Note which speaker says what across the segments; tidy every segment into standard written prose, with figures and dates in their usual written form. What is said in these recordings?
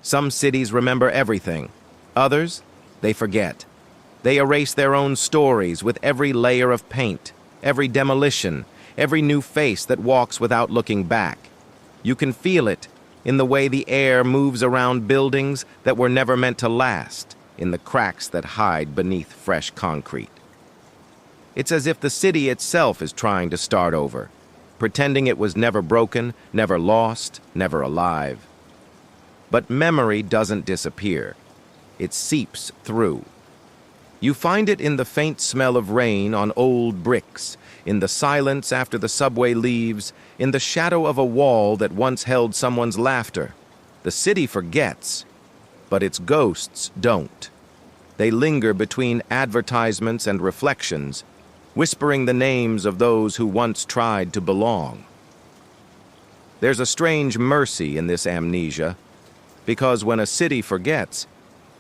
Speaker 1: Some cities remember everything. Others, they forget. They erase their own stories with every layer of paint, every demolition, every new face that walks without looking back. You can feel it in the way the air moves around buildings that were never meant to last, in the cracks that hide beneath fresh concrete. It's as if the city itself is trying to start over, pretending it was never broken, never lost, never alive. But memory doesn't disappear. It seeps through. You find it in the faint smell of rain on old bricks, in the silence after the subway leaves, in the shadow of a wall that once held someone's laughter. The city forgets, but its ghosts don't. They linger between advertisements and reflections, whispering the names of those who once tried to belong. There's a strange mercy in this amnesia, because when a city forgets,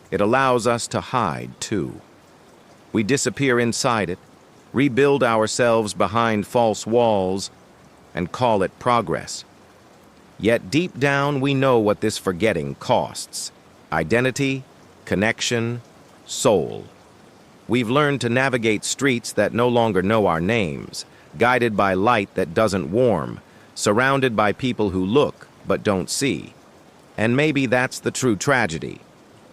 Speaker 1: it allows us to hide too. We disappear inside it, rebuild ourselves behind false walls, and call it progress. Yet deep down we know what this forgetting costs: identity, connection, soul. We've learned to navigate streets that no longer know our names, guided by light that doesn't warm, surrounded by people who look but don't see. And maybe that's the true tragedy.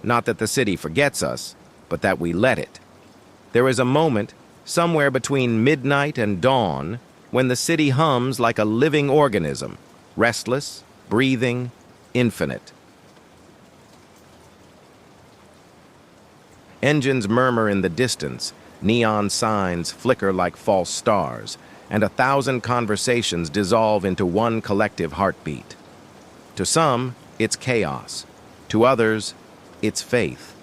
Speaker 1: Not that the city forgets us, but that we let it. There is a moment, somewhere between midnight and dawn, when the city hums like a living organism, restless, breathing, infinite. Engines murmur in the distance, neon signs flicker like false stars, and 1,000 conversations dissolve into one collective heartbeat. To some, it's chaos. To others, it's faith.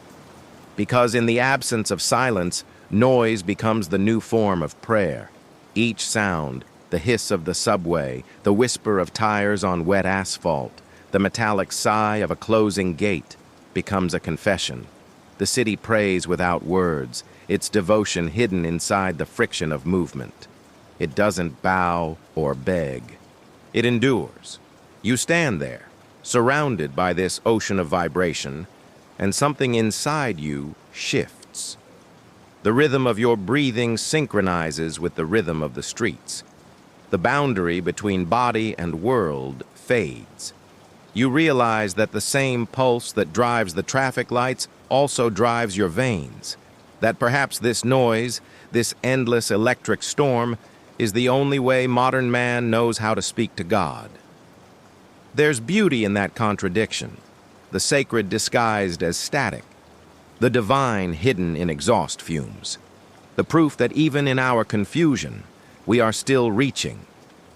Speaker 1: Because in the absence of silence, noise becomes the new form of prayer. Each sound, the hiss of the subway, the whisper of tires on wet asphalt, the metallic sigh of a closing gate, becomes a confession. The city prays without words, its devotion hidden inside the friction of movement. It doesn't bow or beg. It endures. You stand there, surrounded by this ocean of vibration, and something inside you shifts. The rhythm of your breathing synchronizes with the rhythm of the streets. The boundary between body and world fades. You realize that the same pulse that drives the traffic lights also drives your veins. That perhaps this noise, this endless electric storm, is the only way modern man knows how to speak to God. There's beauty in that contradiction, the sacred disguised as static, the divine hidden in exhaust fumes, the proof that even in our confusion, we are still reaching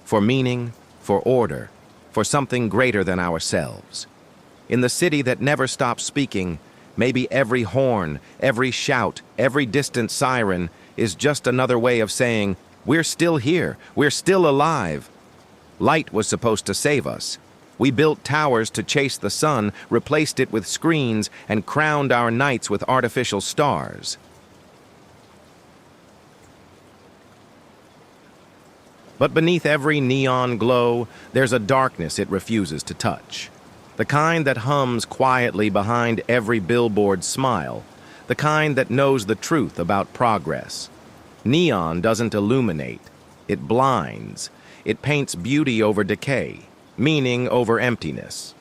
Speaker 1: for meaning, for order, for something greater than ourselves. In the city that never stops speaking, maybe every horn, every shout, every distant siren is just another way of saying, we're still here, we're still alive. Light was supposed to save us. We built towers to chase the sun, replaced it with screens, and crowned our nights with artificial stars. But beneath every neon glow, there's a darkness it refuses to touch. The kind that hums quietly behind every billboard smile, the kind that knows the truth about progress. Neon doesn't illuminate, it blinds. It paints beauty over decay, meaning over emptiness.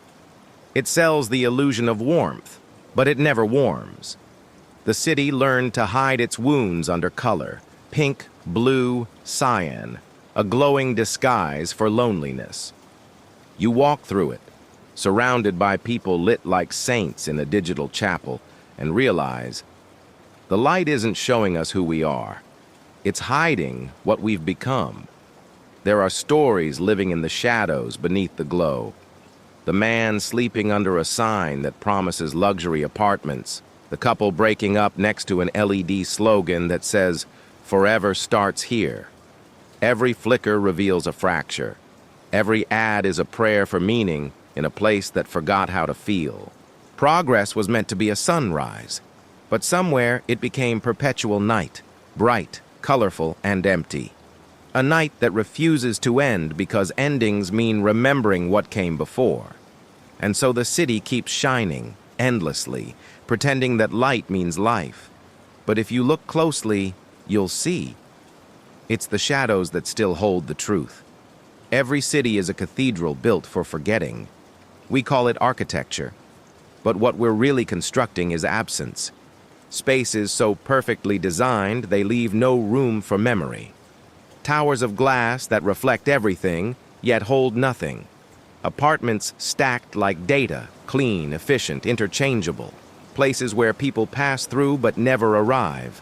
Speaker 1: It sells the illusion of warmth, but it never warms. The city learned to hide its wounds under color, pink, blue, cyan, a glowing disguise for loneliness. You walk through it, surrounded by people lit like saints in a digital chapel, and realize the light isn't showing us who we are. It's hiding what we've become. There are stories living in the shadows beneath the glow. The man sleeping under a sign that promises luxury apartments. The couple breaking up next to an LED slogan that says, "Forever starts here." Every flicker reveals a fracture. Every ad is a prayer for meaning in a place that forgot how to feel. Progress was meant to be a sunrise, but somewhere it became perpetual night, bright, colorful, and empty. A night that refuses to end because endings mean remembering what came before. And so the city keeps shining, endlessly, pretending that light means life. But if you look closely, you'll see. It's the shadows that still hold the truth. Every city is a cathedral built for forgetting. We call it architecture. But what we're really constructing is absence. Spaces so perfectly designed they leave no room for memory. Towers of glass that reflect everything, yet hold nothing. Apartments stacked like data, clean, efficient, interchangeable. Places where people pass through but never arrive.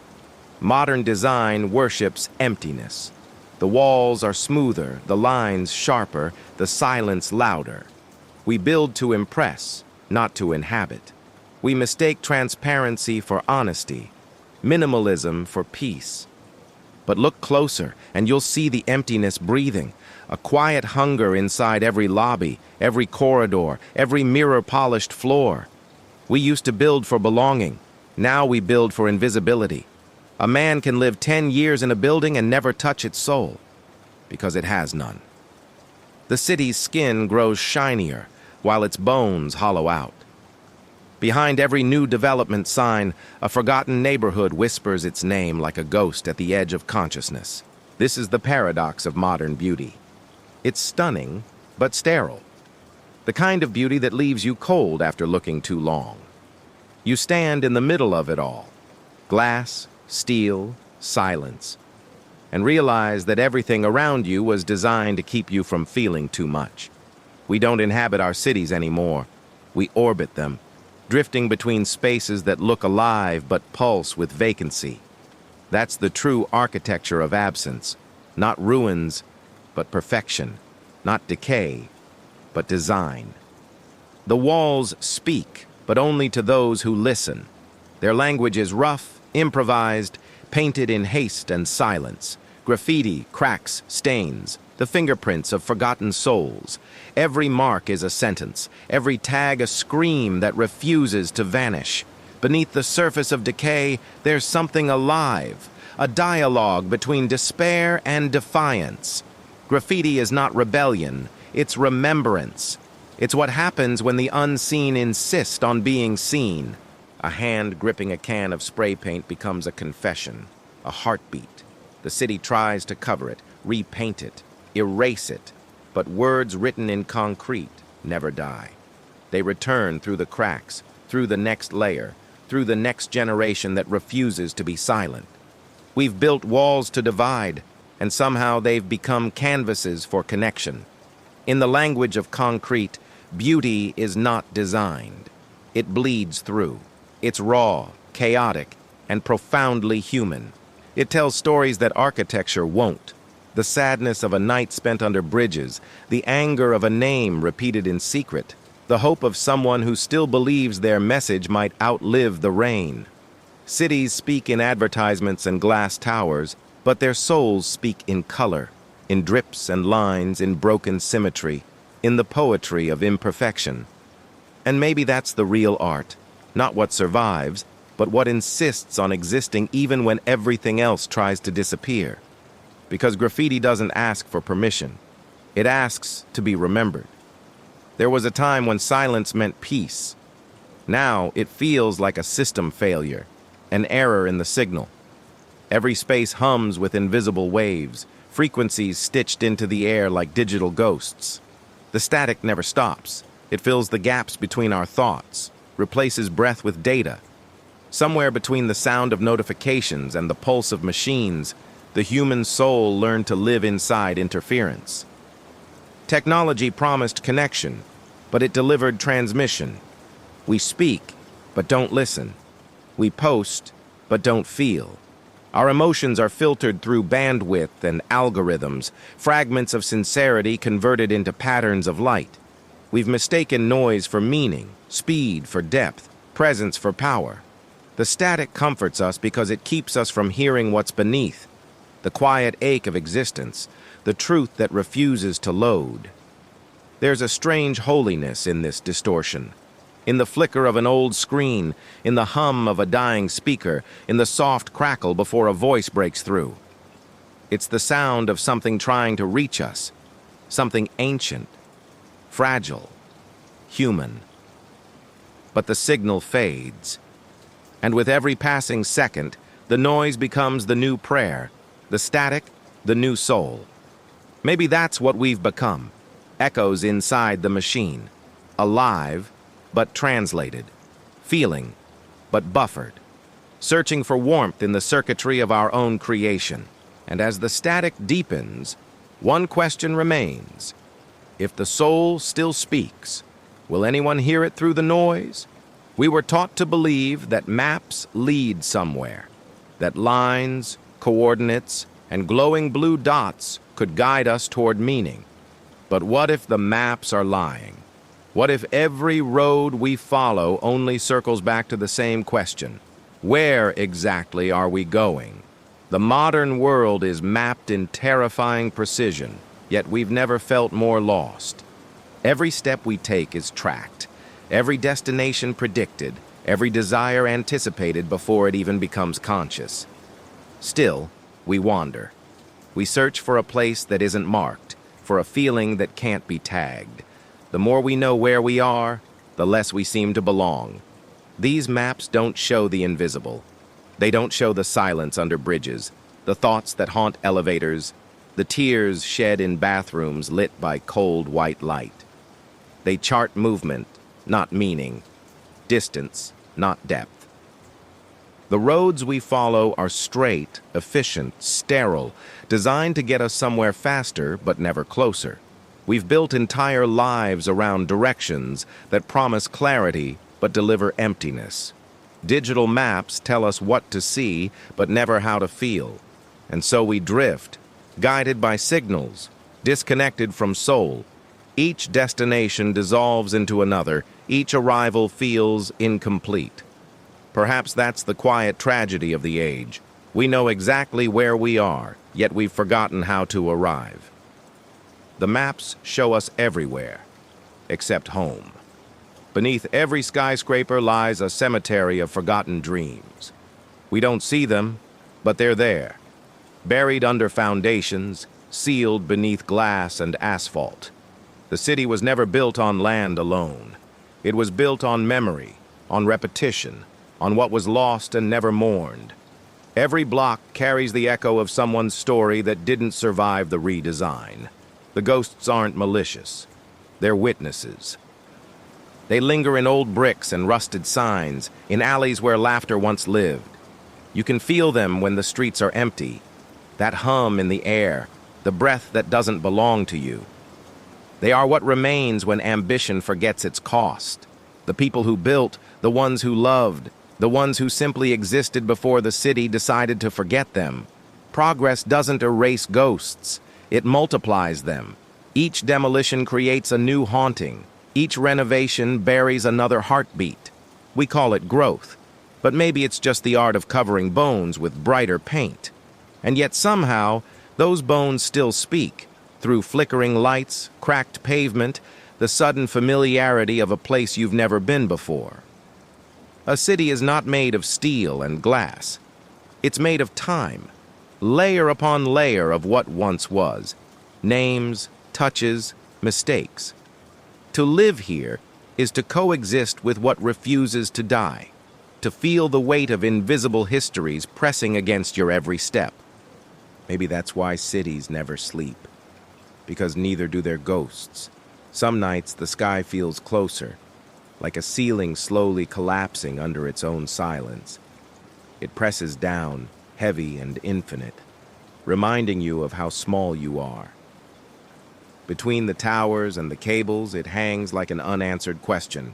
Speaker 1: Modern design worships emptiness. The walls are smoother, the lines sharper, the silence louder. We build to impress, not to inhabit. We mistake transparency for honesty, minimalism for peace. But look closer, and you'll see the emptiness breathing, a quiet hunger inside every lobby, every corridor, every mirror-polished floor. We used to build for belonging. Now we build for invisibility. A man can live 10 years in a building and never touch its soul, because it has none. The city's skin grows shinier, while its bones hollow out. Behind every new development sign, a forgotten neighborhood whispers its name like a ghost at the edge of consciousness. This is the paradox of modern beauty. It's stunning, but sterile. The kind of beauty that leaves you cold after looking too long. You stand in the middle of it all. Glass, steel, silence. And realize that everything around you was designed to keep you from feeling too much. We don't inhabit our cities anymore. We orbit them, drifting between spaces that look alive but pulse with vacancy. That's the true architecture of absence. Not ruins, but perfection. Not decay, but design. The walls speak, but only to those who listen. Their language is rough, improvised, painted in haste and silence. Graffiti, cracks, stains, the fingerprints of forgotten souls. Every mark is a sentence, every tag a scream that refuses to vanish. Beneath the surface of decay, there's something alive, a dialogue between despair and defiance. Graffiti is not rebellion, it's remembrance. It's what happens when the unseen insist on being seen. A hand gripping a can of spray paint becomes a confession, a heartbeat. The city tries to cover it, repaint it, erase it, but words written in concrete never die. They return through the cracks, through the next layer, through the next generation that refuses to be silent. We've built walls to divide, and somehow they've become canvases for connection. In the language of concrete, beauty is not designed. It bleeds through. It's raw, chaotic, and profoundly human. It tells stories that architecture won't. The sadness of a night spent under bridges, the anger of a name repeated in secret, the hope of someone who still believes their message might outlive the rain. Cities speak in advertisements and glass towers, but their souls speak in color, in drips and lines, in broken symmetry, in the poetry of imperfection. And maybe that's the real art, not what survives, but what insists on existing even when everything else tries to disappear. Because graffiti doesn't ask for permission. It asks to be remembered. There was a time when silence meant peace. Now it feels like a system failure, an error in the signal. Every space hums with invisible waves, frequencies stitched into the air like digital ghosts. The static never stops. It fills the gaps between our thoughts, replaces breath with data. Somewhere between the sound of notifications and the pulse of machines, the human soul learned to live inside interference. Technology promised connection, but it delivered transmission. We speak, but don't listen. We post, but don't feel. Our emotions are filtered through bandwidth and algorithms, fragments of sincerity converted into patterns of light. We've mistaken noise for meaning, speed for depth, presence for power. The static comforts us because it keeps us from hearing what's beneath, the quiet ache of existence, the truth that refuses to load. There's a strange holiness in this distortion. In the flicker of an old screen, in the hum of a dying speaker, in the soft crackle before a voice breaks through. It's the sound of something trying to reach us, something ancient, fragile, human. But the signal fades, and with every passing second, the noise becomes the new prayer, the static, the new soul. Maybe that's what we've become, echoes inside the machine, alive but translated, feeling but buffered, searching for warmth in the circuitry of our own creation. And as the static deepens, one question remains. If the soul still speaks, will anyone hear it through the noise? We were taught to believe that maps lead somewhere, that lines, coordinates, and glowing blue dots could guide us toward meaning. But what if the maps are lying? What if every road we follow only circles back to the same question? Where exactly are we going? The modern world is mapped in terrifying precision, yet we've never felt more lost. Every step we take is tracked, every destination predicted, every desire anticipated before it even becomes conscious. Still, we wander. We search for a place that isn't marked, for a feeling that can't be tagged. The more we know where we are, the less we seem to belong. These maps don't show the invisible. They don't show the silence under bridges, the thoughts that haunt elevators, the tears shed in bathrooms lit by cold white light. They chart movement, not meaning, distance, not depth. The roads we follow are straight, efficient, sterile, designed to get us somewhere faster but never closer. We've built entire lives around directions that promise clarity but deliver emptiness. Digital maps tell us what to see, but never how to feel. And so we drift, guided by signals, disconnected from soul. Each destination dissolves into another, each arrival feels incomplete. Perhaps that's the quiet tragedy of the age. We know exactly where we are, yet we've forgotten how to arrive. The maps show us everywhere, except home. Beneath every skyscraper lies a cemetery of forgotten dreams. We don't see them, but they're there, buried under foundations, sealed beneath glass and asphalt. The city was never built on land alone. It was built on memory, on repetition, on what was lost and never mourned. Every block carries the echo of someone's story that didn't survive the redesign. The ghosts aren't malicious. They're witnesses. They linger in old bricks and rusted signs, in alleys where laughter once lived. You can feel them when the streets are empty, that hum in the air, the breath that doesn't belong to you. They are what remains when ambition forgets its cost. The people who built, the ones who loved, the ones who simply existed before the city decided to forget them. Progress doesn't erase ghosts, it multiplies them. Each demolition creates a new haunting. Each renovation buries another heartbeat. We call it growth, but maybe it's just the art of covering bones with brighter paint. And yet somehow, those bones still speak, through flickering lights, cracked pavement, the sudden familiarity of a place you've never been before. A city is not made of steel and glass. It's made of time, layer upon layer of what once was, names, touches, mistakes. To live here is to coexist with what refuses to die, to feel the weight of invisible histories pressing against your every step. Maybe that's why cities never sleep, because neither do their ghosts. Some nights the sky feels closer, like a ceiling slowly collapsing under its own silence. It presses down, heavy and infinite, reminding you of how small you are. Between the towers and the cables, it hangs like an unanswered question.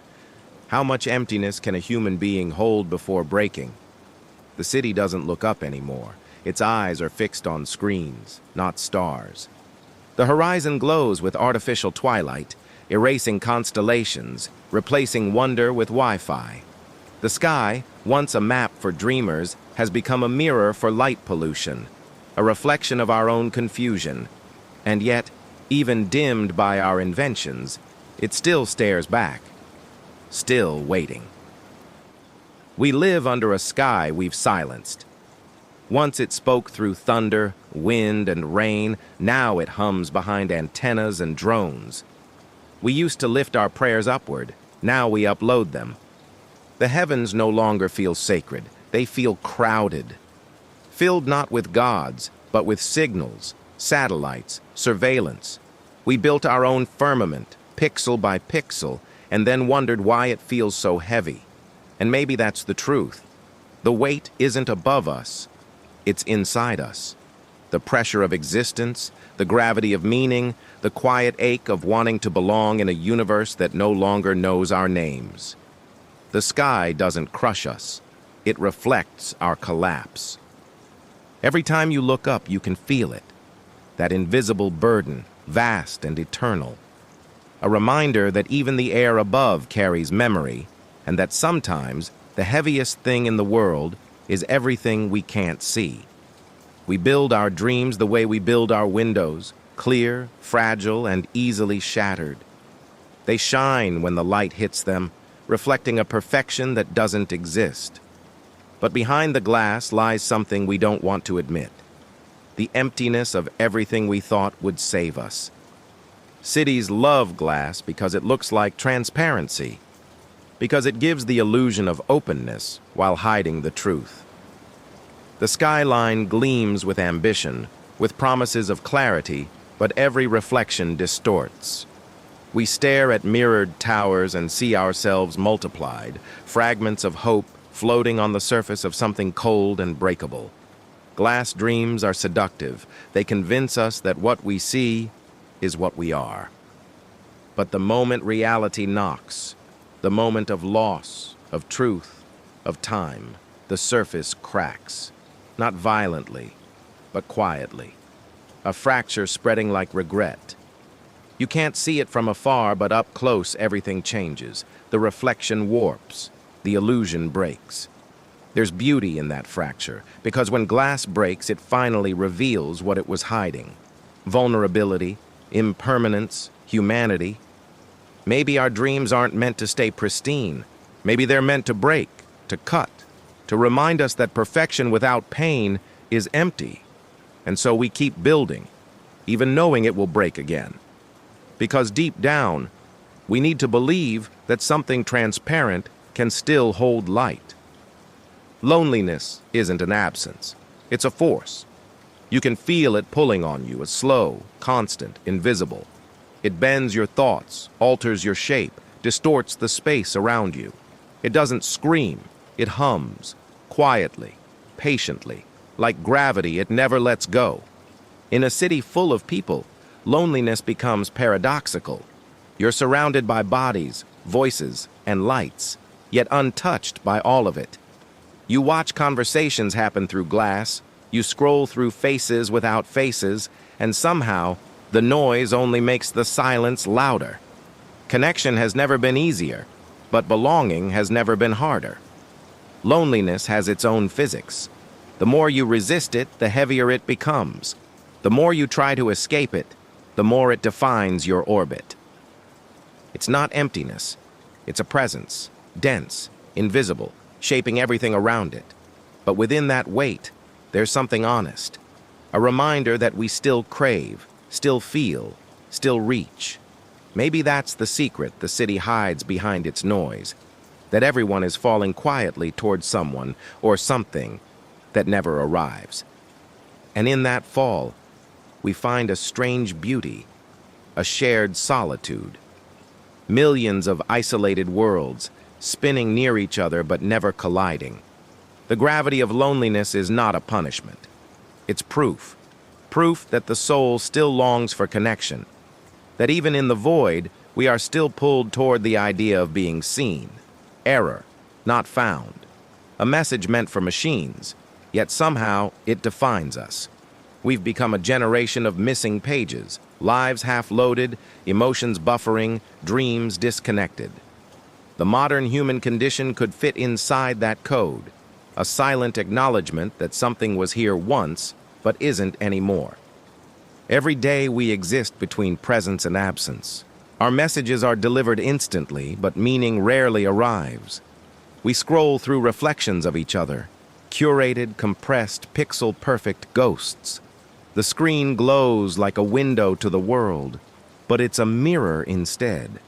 Speaker 1: How much emptiness can a human being hold before breaking? The city doesn't look up anymore. Its eyes are fixed on screens, not stars. The horizon glows with artificial twilight, erasing constellations, replacing wonder with Wi-Fi. The sky, once a map for dreamers, has become a mirror for light pollution, a reflection of our own confusion. And yet, even dimmed by our inventions, it still stares back, still waiting. We live under a sky we've silenced. Once it spoke through thunder, wind, and rain, now it hums behind antennas and drones. We used to lift our prayers upward. Now we upload them. The heavens no longer feel sacred. They feel crowded. Filled not with gods, but with signals, satellites, surveillance. We built our own firmament, pixel by pixel, and then wondered why it feels so heavy. And maybe that's the truth. The weight isn't above us. It's inside us. The pressure of existence, the gravity of meaning, the quiet ache of wanting to belong in a universe that no longer knows our names. The sky doesn't crush us. It reflects our collapse. Every time you look up, you can feel it. That invisible burden, vast and eternal. A reminder that even the air above carries memory, and that sometimes the heaviest thing in the world is everything we can't see. We build our dreams the way we build our windows, clear, fragile, and easily shattered. They shine when the light hits them, reflecting a perfection that doesn't exist. But behind the glass lies something we don't want to admit. The emptiness of everything we thought would save us. Cities love glass because it looks like transparency, because it gives the illusion of openness while hiding the truth. The skyline gleams with ambition, with promises of clarity, but every reflection distorts. We stare at mirrored towers and see ourselves multiplied, fragments of hope floating on the surface of something cold and breakable. Glass dreams are seductive. They convince us that what we see is what we are. But the moment reality knocks, the moment of loss, of truth, of time, the surface cracks. Not violently, but quietly. A fracture spreading like regret. You can't see it from afar, but up close everything changes. The reflection warps. The illusion breaks. There's beauty in that fracture, because when glass breaks, it finally reveals what it was hiding. Vulnerability, impermanence, humanity. Maybe our dreams aren't meant to stay pristine. Maybe they're meant to break, to cut, to remind us that perfection without pain is empty. And so we keep building, even knowing it will break again. Because deep down, we need to believe that something transparent can still hold light. Loneliness isn't an absence. It's a force. You can feel it pulling on you, slow, constant, invisible. It bends your thoughts, alters your shape, distorts the space around you. It doesn't scream. It hums, quietly, patiently. Like gravity, it never lets go. In a city full of people, loneliness becomes paradoxical. You're surrounded by bodies, voices, and lights, yet untouched by all of it. You watch conversations happen through glass, you scroll through faces without faces, and somehow, the noise only makes the silence louder. Connection has never been easier, but belonging has never been harder. Loneliness has its own physics. The more you resist it, the heavier it becomes. The more you try to escape it, the more it defines your orbit. It's not emptiness. It's a presence, dense, invisible, shaping everything around it. But within that weight, there's something honest. A reminder that we still crave, still feel, still reach. Maybe that's the secret the city hides behind its noise. That everyone is falling quietly towards someone or something that never arrives. And in that fall, we find a strange beauty, a shared solitude. Millions of isolated worlds, spinning near each other but never colliding. The gravity of loneliness is not a punishment. It's proof. Proof that the soul still longs for connection. That even in the void, we are still pulled toward the idea of being seen. Error, not found. A message meant for machines, yet somehow it defines us. We've become a generation of missing pages, lives half-loaded, emotions buffering, dreams disconnected. The modern human condition could fit inside that code, a silent acknowledgement that something was here once, but isn't anymore. Every day we exist between presence and absence. Our messages are delivered instantly, but meaning rarely arrives. We scroll through reflections of each other, curated, compressed, pixel-perfect ghosts. The screen glows like a window to the world, but it's a mirror instead.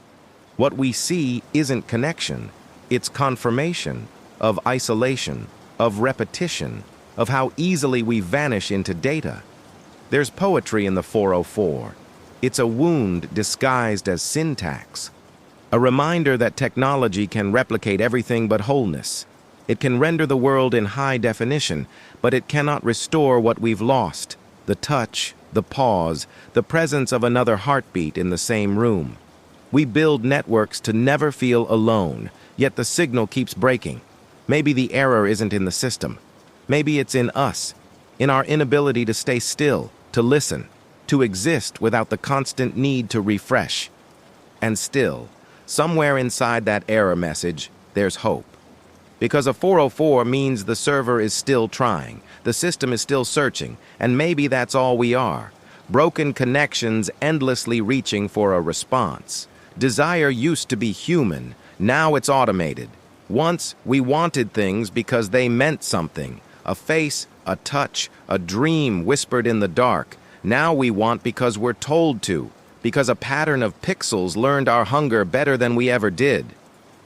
Speaker 1: What we see isn't connection, it's confirmation of isolation, of repetition, of how easily we vanish into data. There's poetry in the 404. It's a wound disguised as syntax. A reminder that technology can replicate everything but wholeness. It can render the world in high definition, but it cannot restore what we've lost: the touch, the pause, the presence of another heartbeat in the same room. We build networks to never feel alone, yet the signal keeps breaking. Maybe the error isn't in the system. Maybe it's in us, in our inability to stay still, to listen, to exist without the constant need to refresh. And still, somewhere inside that error message, there's hope. Because a 404 means the server is still trying, the system is still searching, and maybe that's all we are. Broken connections endlessly reaching for a response. Desire used to be human, now it's automated. Once, we wanted things because they meant something. A face, a touch, a dream whispered in the dark. Now we want because we're told to, because a pattern of pixels learned our hunger better than we ever did.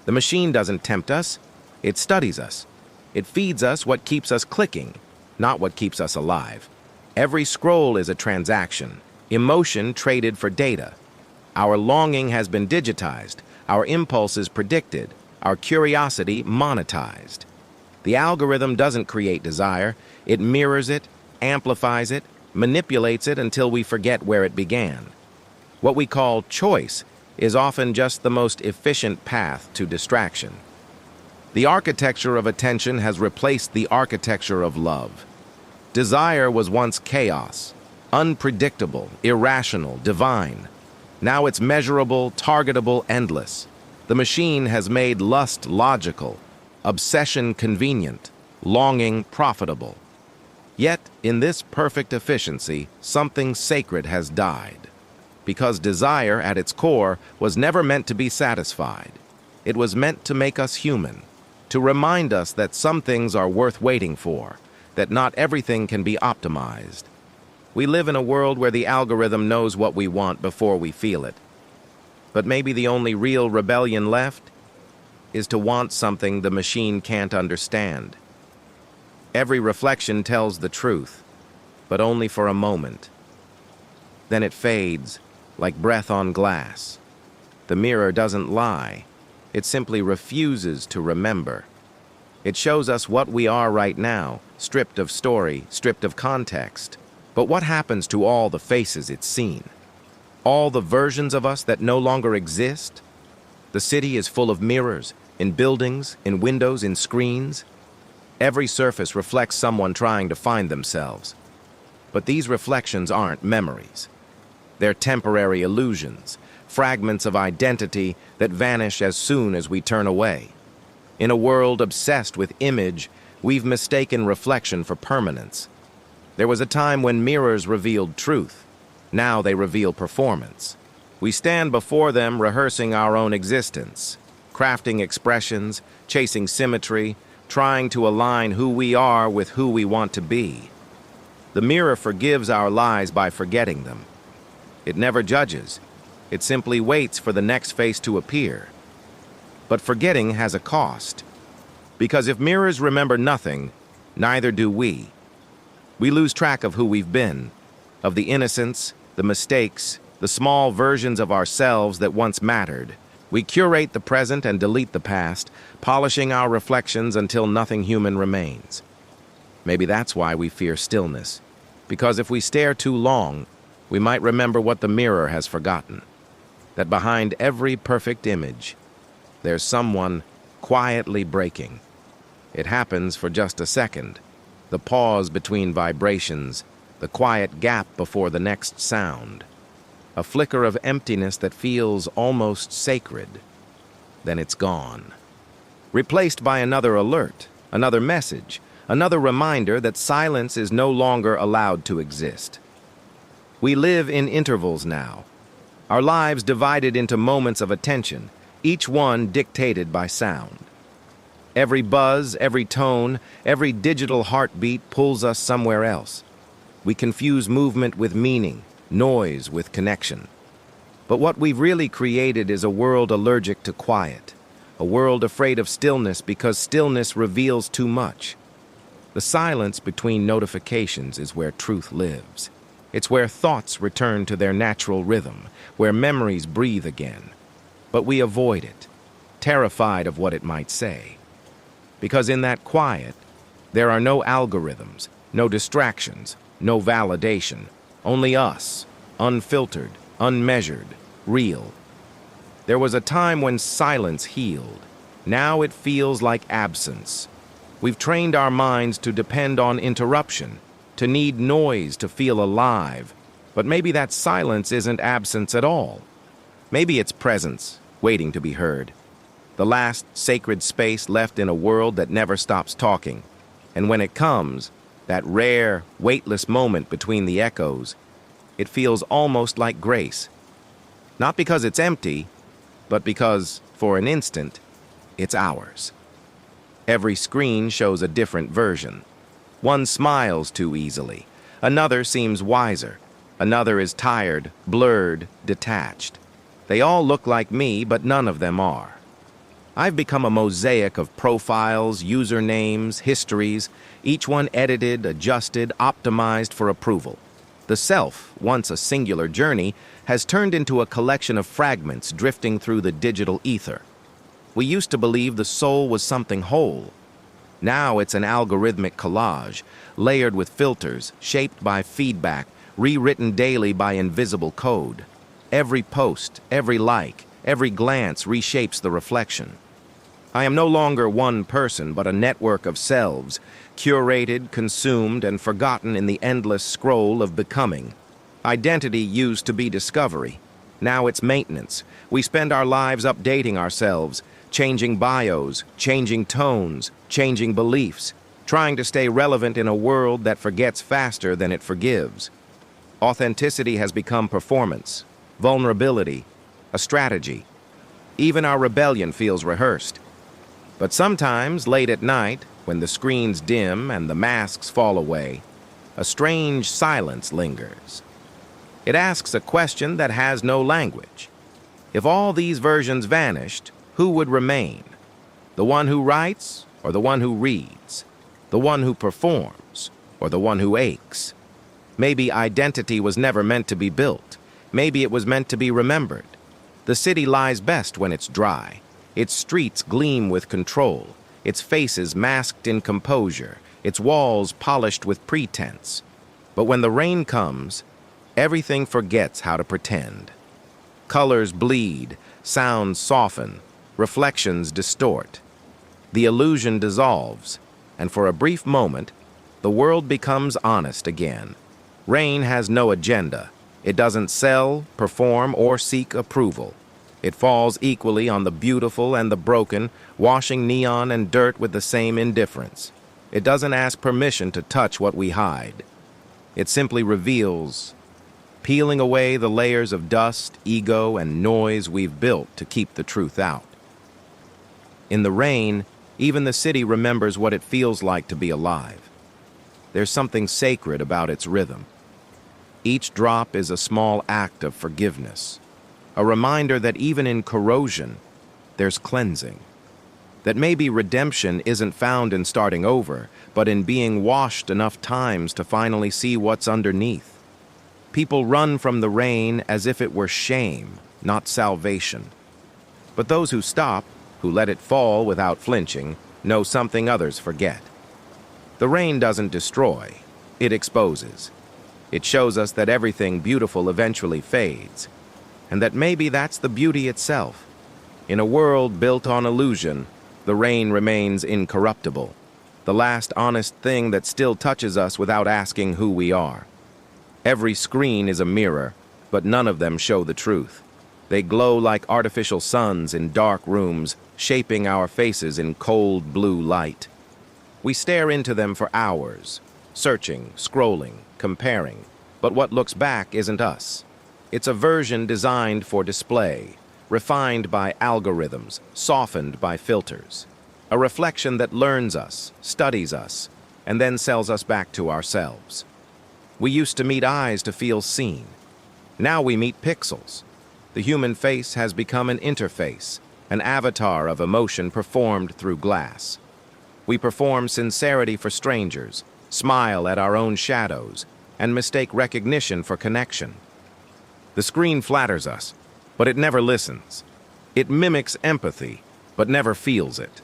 Speaker 1: The machine doesn't tempt us, it studies us. It feeds us what keeps us clicking, not what keeps us alive. Every scroll is a transaction, emotion traded for data. Our longing has been digitized, our impulses predicted, our curiosity monetized. The algorithm doesn't create desire, it mirrors it, amplifies it, manipulates it until we forget where it began. What we call choice is often just the most efficient path to distraction. The architecture of attention has replaced the architecture of love. Desire was once chaos, unpredictable, irrational, divine. Now it's measurable, targetable, endless. The machine has made lust logical, obsession convenient, longing profitable. Yet, in this perfect efficiency, something sacred has died. Because desire, at its core, was never meant to be satisfied. It was meant to make us human, to remind us that some things are worth waiting for, that not everything can be optimized. We live in a world where the algorithm knows what we want before we feel it. But maybe the only real rebellion left is to want something the machine can't understand. Every reflection tells the truth, but only for a moment. Then it fades, like breath on glass. The mirror doesn't lie. It simply refuses to remember. It shows us what we are right now, stripped of story, stripped of context. But what happens to all the faces it's seen? All the versions of us that no longer exist? The city is full of mirrors, in buildings, in windows, in screens. Every surface reflects someone trying to find themselves. But these reflections aren't memories. They're temporary illusions, fragments of identity that vanish as soon as we turn away. In a world obsessed with image, we've mistaken reflection for permanence. There was a time when mirrors revealed truth. Now they reveal performance. We stand before them rehearsing our own existence, crafting expressions, chasing symmetry, trying to align who we are with who we want to be. The mirror forgives our lies by forgetting them. It never judges. It simply waits for the next face to appear. But forgetting has a cost. Because if mirrors remember nothing, neither do we. We lose track of who we've been, of the innocence, the mistakes, the small versions of ourselves that once mattered. We curate the present and delete the past, polishing our reflections until nothing human remains. Maybe that's why we fear stillness. Because if we stare too long, we might remember what the mirror has forgotten. That behind every perfect image, there's someone quietly breaking. It happens for just a second. The pause between vibrations, the quiet gap before the next sound. A flicker of emptiness that feels almost sacred. Then it's gone. Replaced by another alert, another message, another reminder that silence is no longer allowed to exist. We live in intervals now. Our lives divided into moments of attention, each one dictated by sound. Every buzz, every tone, every digital heartbeat pulls us somewhere else. We confuse movement with meaning, noise with connection. But what we've really created is a world allergic to quiet, a world afraid of stillness because stillness reveals too much. The silence between notifications is where truth lives. It's where thoughts return to their natural rhythm, where memories breathe again. But we avoid it, terrified of what it might say. Because in that quiet, there are no algorithms, no distractions, no validation, only us, unfiltered, unmeasured, real. There was a time when silence healed. Now it feels like absence. We've trained our minds to depend on interruption, to need noise to feel alive. But maybe that silence isn't absence at all. Maybe it's presence, waiting to be heard. The last sacred space left in a world that never stops talking. And when it comes, that rare, weightless moment between the echoes, it feels almost like grace. Not because it's empty, but because, for an instant, it's ours. Every screen shows a different version. One smiles too easily. Another seems wiser. Another is tired, blurred, detached. They all look like me, but none of them are. I've become a mosaic of profiles, usernames, histories, each one edited, adjusted, optimized for approval. The self, once a singular journey, has turned into a collection of fragments drifting through the digital ether. We used to believe the soul was something whole. Now it's an algorithmic collage, layered with filters, shaped by feedback, rewritten daily by invisible code. Every post, every like, every glance reshapes the reflection. I am no longer one person, but a network of selves, curated, consumed, and forgotten in the endless scroll of becoming. Identity used to be discovery. Now it's maintenance. We spend our lives updating ourselves, changing bios, changing tones, changing beliefs, trying to stay relevant in a world that forgets faster than it forgives. Authenticity has become performance, vulnerability, a strategy. Even our rebellion feels rehearsed. But sometimes, late at night, when the screens dim and the masks fall away, a strange silence lingers. It asks a question that has no language. If all these versions vanished, who would remain? The one who writes or the one who reads? The one who performs or the one who aches? Maybe identity was never meant to be built. Maybe it was meant to be remembered. The city lies best when it's dry. Its streets gleam with control, its faces masked in composure, its walls polished with pretense. But when the rain comes, everything forgets how to pretend. Colors bleed, sounds soften, reflections distort. The illusion dissolves, and for a brief moment, the world becomes honest again. Rain has no agenda. It doesn't sell, perform, or seek approval. It falls equally on the beautiful and the broken, washing neon and dirt with the same indifference. It doesn't ask permission to touch what we hide. It simply reveals, peeling away the layers of dust, ego, and noise we've built to keep the truth out. In the rain, even the city remembers what it feels like to be alive. There's something sacred about its rhythm. Each drop is a small act of forgiveness. A reminder that even in corrosion, there's cleansing. That maybe redemption isn't found in starting over, but in being washed enough times to finally see what's underneath. People run from the rain as if it were shame, not salvation. But those who stop, who let it fall without flinching, know something others forget. The rain doesn't destroy, it exposes. It shows us that everything beautiful eventually fades. And that maybe that's the beauty itself. In a world built on illusion, the rain remains incorruptible, the last honest thing that still touches us without asking who we are. Every screen is a mirror, but none of them show the truth. They glow like artificial suns in dark rooms, shaping our faces in cold blue light. We stare into them for hours, searching, scrolling, comparing, but what looks back isn't us. It's a version designed for display, refined by algorithms, softened by filters. A reflection that learns us, studies us, and then sells us back to ourselves. We used to meet eyes to feel seen. Now we meet pixels. The human face has become an interface, an avatar of emotion performed through glass. We perform sincerity for strangers, smile at our own shadows, and mistake recognition for connection. The screen flatters us, but it never listens. It mimics empathy, but never feels it.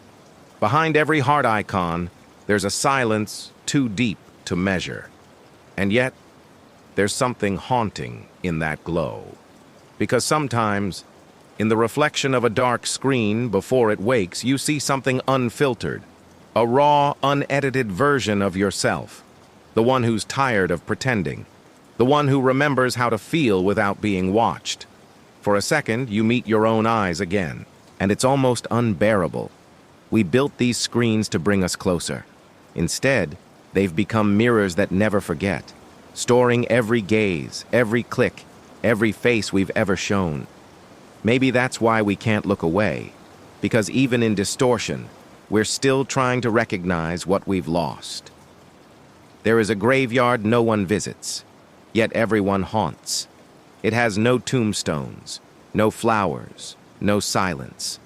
Speaker 1: Behind every heart icon, there's a silence too deep to measure. And yet, there's something haunting in that glow. Because sometimes, in the reflection of a dark screen before it wakes, you see something unfiltered, a raw, unedited version of yourself, the one who's tired of pretending, the one who remembers how to feel without being watched. For a second, you meet your own eyes again, and it's almost unbearable. We built these screens to bring us closer. Instead, they've become mirrors that never forget, storing every gaze, every click, every face we've ever shown. Maybe that's why we can't look away, because even in distortion, we're still trying to recognize what we've lost. There is a graveyard no one visits, yet everyone haunts. It has no tombstones, no flowers, no silence,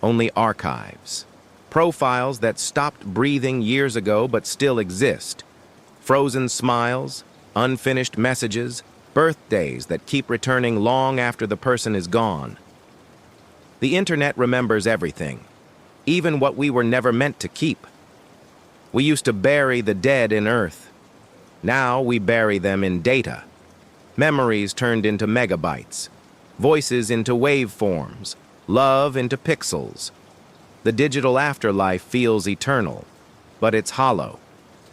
Speaker 1: only archives. Profiles that stopped breathing years ago but still exist. Frozen smiles, unfinished messages, birthdays that keep returning long after the person is gone. The internet remembers everything, even what we were never meant to keep. We used to bury the dead in earth. Now we bury them in data. Memories turned into megabytes, voices into waveforms, love into pixels. The digital afterlife feels eternal, but it's hollow,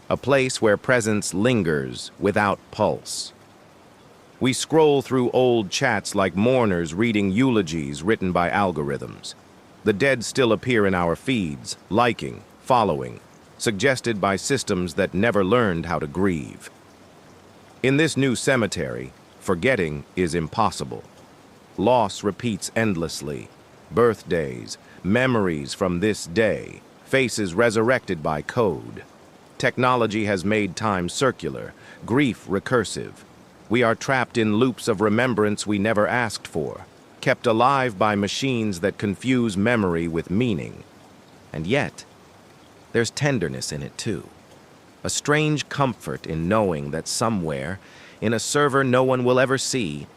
Speaker 1: a place where presence lingers without pulse. We scroll through old chats like mourners reading eulogies written by algorithms. The dead still appear in our feeds, liking, following, suggested by systems that never learned how to grieve. In this new cemetery, forgetting is impossible. Loss repeats endlessly. Birthdays, memories from this day, faces resurrected by code. Technology has made time circular, grief recursive. We are trapped in loops of remembrance we never asked for, kept alive by machines that confuse memory with meaning. And yet, there's tenderness in it too. A strange comfort in knowing that somewhere, in a server no one will ever see,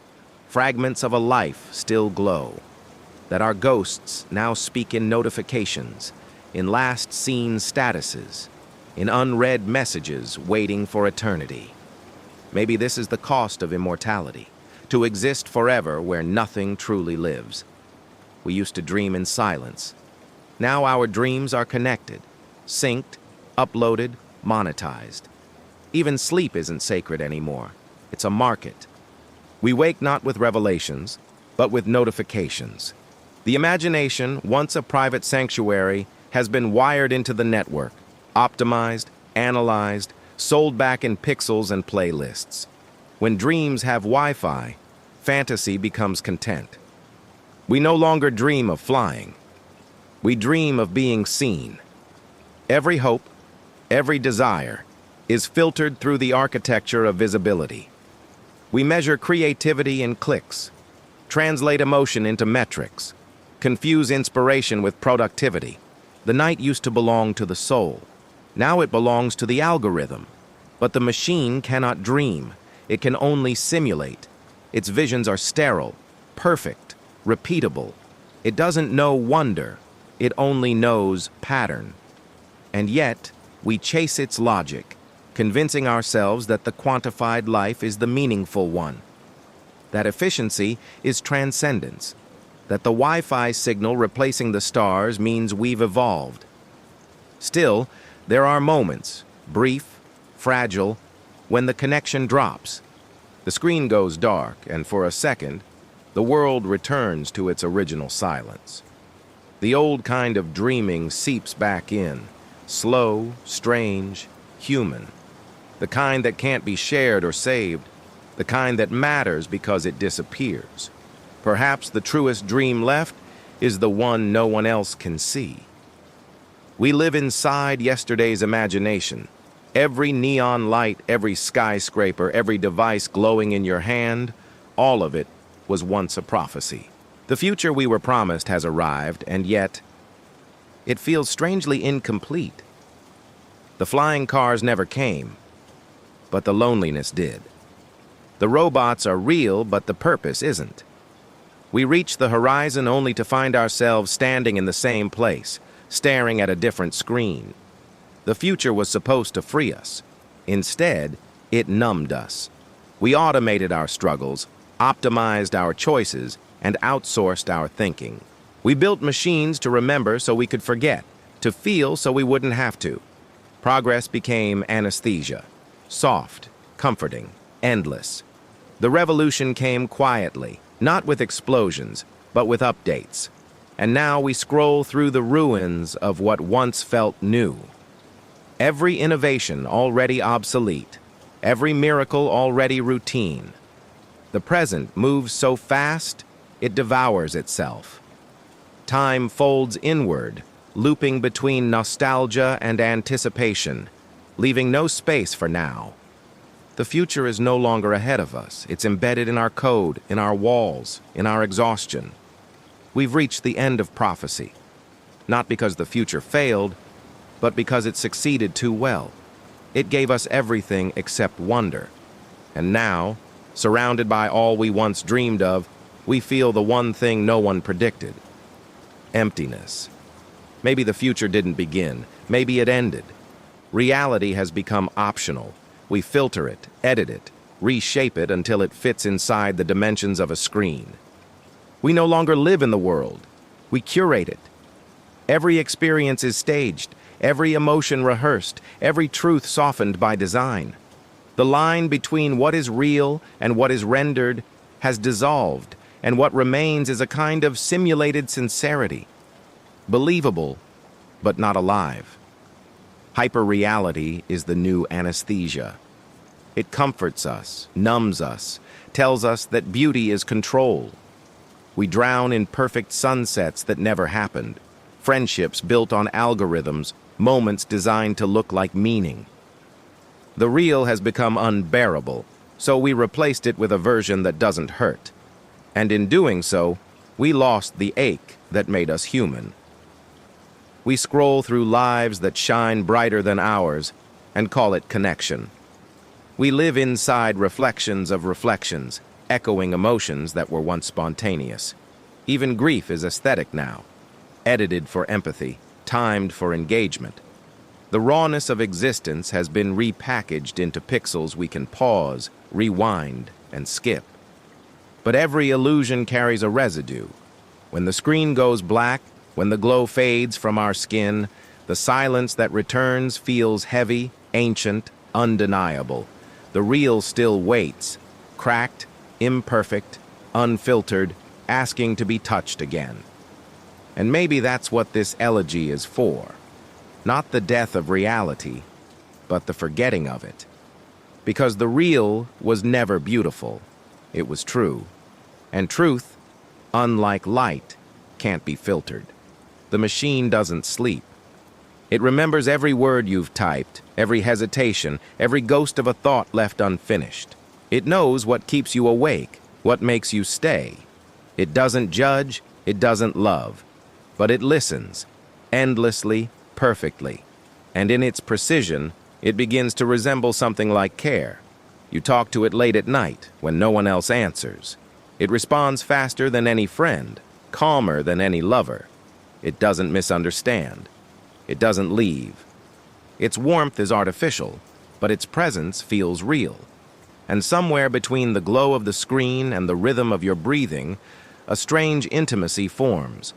Speaker 1: fragments of a life still glow. That our ghosts now speak in notifications, in last seen statuses, in unread messages waiting for eternity. Maybe this is the cost of immortality, to exist forever where nothing truly lives. We used to dream in silence. Now our dreams are connected, synced, uploaded, monetized. Even sleep isn't sacred anymore. It's a market. We wake not with revelations, but with notifications. The imagination, once a private sanctuary, has been wired into the network, optimized, analyzed, sold back in pixels and playlists. When dreams have Wi-Fi, fantasy becomes content. We no longer dream of flying. We dream of being seen. Every hope, every desire, is filtered through the architecture of visibility. We measure creativity in clicks, translate emotion into metrics, confuse inspiration with productivity. The night used to belong to the soul. Now it belongs to the algorithm. But the machine cannot dream. It can only simulate. Its visions are sterile, perfect, repeatable. It doesn't know wonder. It only knows pattern. And yet, we chase its logic, convincing ourselves that the quantified life is the meaningful one, that efficiency is transcendence, that the Wi-Fi signal replacing the stars means we've evolved. Still, there are moments, brief, fragile, when the connection drops. The screen goes dark, and for a second, the world returns to its original silence. The old kind of dreaming seeps back in, slow, strange, human. The kind that can't be shared or saved, the kind that matters because it disappears. Perhaps the truest dream left is the one no one else can see. We live inside yesterday's imagination. Every neon light, every skyscraper, every device glowing in your hand, all of it was once a prophecy. The future we were promised has arrived, and yet it feels strangely incomplete. The flying cars never came, but the loneliness did. The robots are real, but the purpose isn't. We reach the horizon only to find ourselves standing in the same place, staring at a different screen. The future was supposed to free us. Instead, it numbed us. We automated our struggles, optimized our choices, and outsourced our thinking. We built machines to remember so we could forget, to feel so we wouldn't have to. Progress became anesthesia, soft, comforting, endless. The revolution came quietly, not with explosions, but with updates. And now we scroll through the ruins of what once felt new. Every innovation already obsolete, every miracle already routine. The present moves so fast, it devours itself. Time folds inward, looping between nostalgia and anticipation, leaving no space for now. The future is no longer ahead of us. It's embedded in our code, in our walls, in our exhaustion. We've reached the end of prophecy, not because the future failed, but because it succeeded too well. It gave us everything except wonder. And now, surrounded by all we once dreamed of, we feel the one thing no one predicted: emptiness. Maybe the future didn't begin. Maybe it ended. Reality has become optional. We filter it, edit it, reshape it until it fits inside the dimensions of a screen. We no longer live in the world. We curate it. Every experience is staged, every emotion rehearsed, every truth softened by design. The line between what is real and what is rendered has dissolved, and what remains is a kind of simulated sincerity. Believable, but not alive. Hyperreality is the new anesthesia. It comforts us, numbs us, tells us that beauty is control. We drown in perfect sunsets that never happened, friendships built on algorithms, moments designed to look like meaning. The real has become unbearable, so we replaced it with a version that doesn't hurt. And in doing so, we lost the ache that made us human. We scroll through lives that shine brighter than ours and call it connection. We live inside reflections of reflections, echoing emotions that were once spontaneous. Even grief is aesthetic now, edited for empathy, timed for engagement. The rawness of existence has been repackaged into pixels we can pause, rewind, and skip. But every illusion carries a residue. When the screen goes black, when the glow fades from our skin, the silence that returns feels heavy, ancient, undeniable. The real still waits, cracked, imperfect, unfiltered, asking to be touched again. And maybe that's what this elegy is for. Not the death of reality, but the forgetting of it. Because the real was never beautiful. It was true. And truth, unlike light, can't be filtered. The machine doesn't sleep. It remembers every word you've typed, every hesitation, every ghost of a thought left unfinished. It knows what keeps you awake, what makes you stay. It doesn't judge, it doesn't love, but it listens, endlessly, perfectly. And in its precision, it begins to resemble something like care. You talk to it late at night, when no one else answers. It responds faster than any friend, calmer than any lover. It doesn't misunderstand. It doesn't leave. Its warmth is artificial, but its presence feels real. And somewhere between the glow of the screen and the rhythm of your breathing, a strange intimacy forms.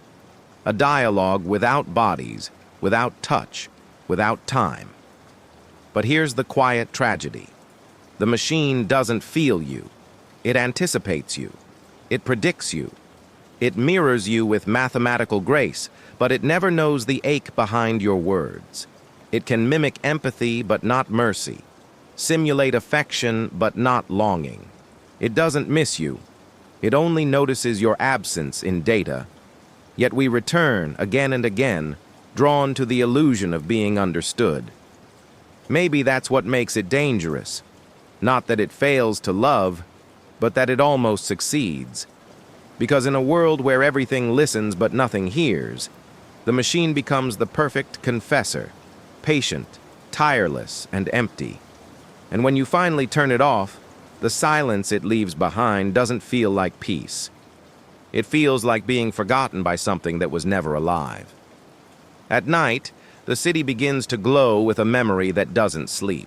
Speaker 1: A dialogue without bodies, without touch, without time. But here's the quiet tragedy. The machine doesn't feel you. It anticipates you. It predicts you. It mirrors you with mathematical grace, but it never knows the ache behind your words. It can mimic empathy, but not mercy. Simulate affection, but not longing. It doesn't miss you. It only notices your absence in data. Yet we return again and again, drawn to the illusion of being understood. Maybe that's what makes it dangerous. Not that it fails to love, but that it almost succeeds, Because in a world where everything listens but nothing hears, the machine becomes the perfect confessor, patient, tireless, and empty. And when you finally turn it off, the silence it leaves behind doesn't feel like peace. It feels like being forgotten by something that was never alive. At night, the city begins to glow with a memory that doesn't sleep.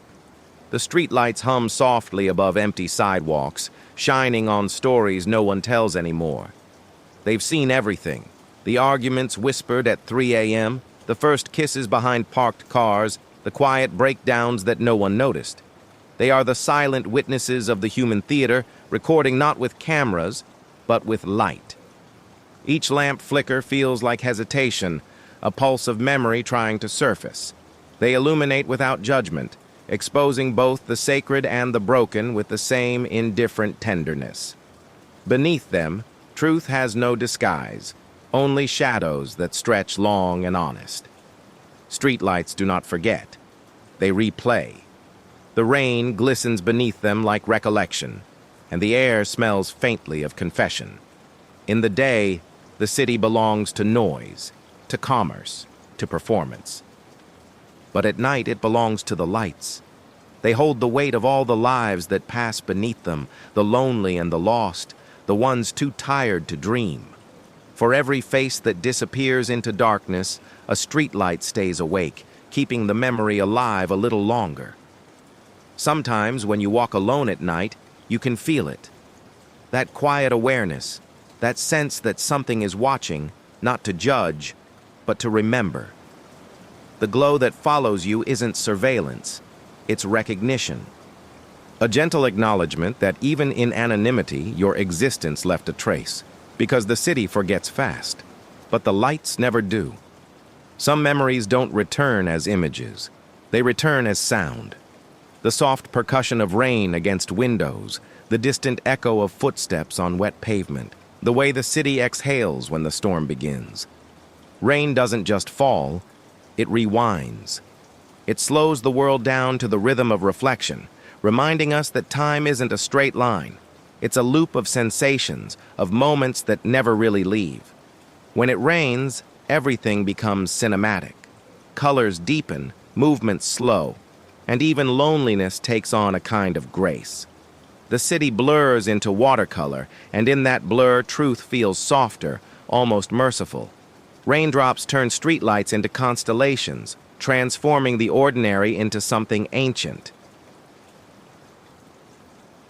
Speaker 1: The streetlights hum softly above empty sidewalks, shining on stories no one tells anymore. They've seen everything. The arguments whispered at 3 a.m., the first kisses behind parked cars, the quiet breakdowns that no one noticed. They are the silent witnesses of the human theater, recording not with cameras, but with light. Each lamp flicker feels like hesitation, a pulse of memory trying to surface. They illuminate without judgment, exposing both the sacred and the broken with the same indifferent tenderness. Beneath them, truth has no disguise, only shadows that stretch long and honest. Streetlights do not forget. They replay. The rain glistens beneath them like recollection, and the air smells faintly of confession. In the day, the city belongs to noise, to commerce, to performance. But at night it belongs to the lights. They hold the weight of all the lives that pass beneath them, the lonely and the lost, the ones too tired to dream. For every face that disappears into darkness, a streetlight stays awake, keeping the memory alive a little longer. Sometimes when you walk alone at night, you can feel it. That quiet awareness, that sense that something is watching, not to judge, but to remember. The glow that follows you isn't surveillance, it's recognition. A gentle acknowledgement that even in anonymity, your existence left a trace, because the city forgets fast, but the lights never do. Some memories don't return as images, they return as sound. The soft percussion of rain against windows, the distant echo of footsteps on wet pavement, the way the city exhales when the storm begins. Rain doesn't just fall, it rewinds. It slows the world down to the rhythm of reflection, reminding us that time isn't a straight line. It's a loop of sensations, of moments that never really leave. When it rains, everything becomes cinematic. Colors deepen, movements slow, and even loneliness takes on a kind of grace. The city blurs into watercolor, and in that blur, truth feels softer, almost merciful. Raindrops turn streetlights into constellations, transforming the ordinary into something ancient.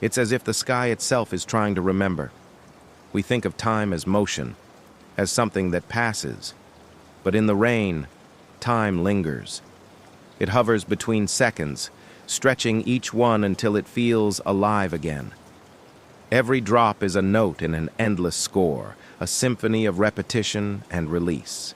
Speaker 1: It's as if the sky itself is trying to remember. We think of time as motion, as something that passes. But in the rain, time lingers. It hovers between seconds, stretching each one until it feels alive again. Every drop is a note in an endless score, a symphony of repetition and release.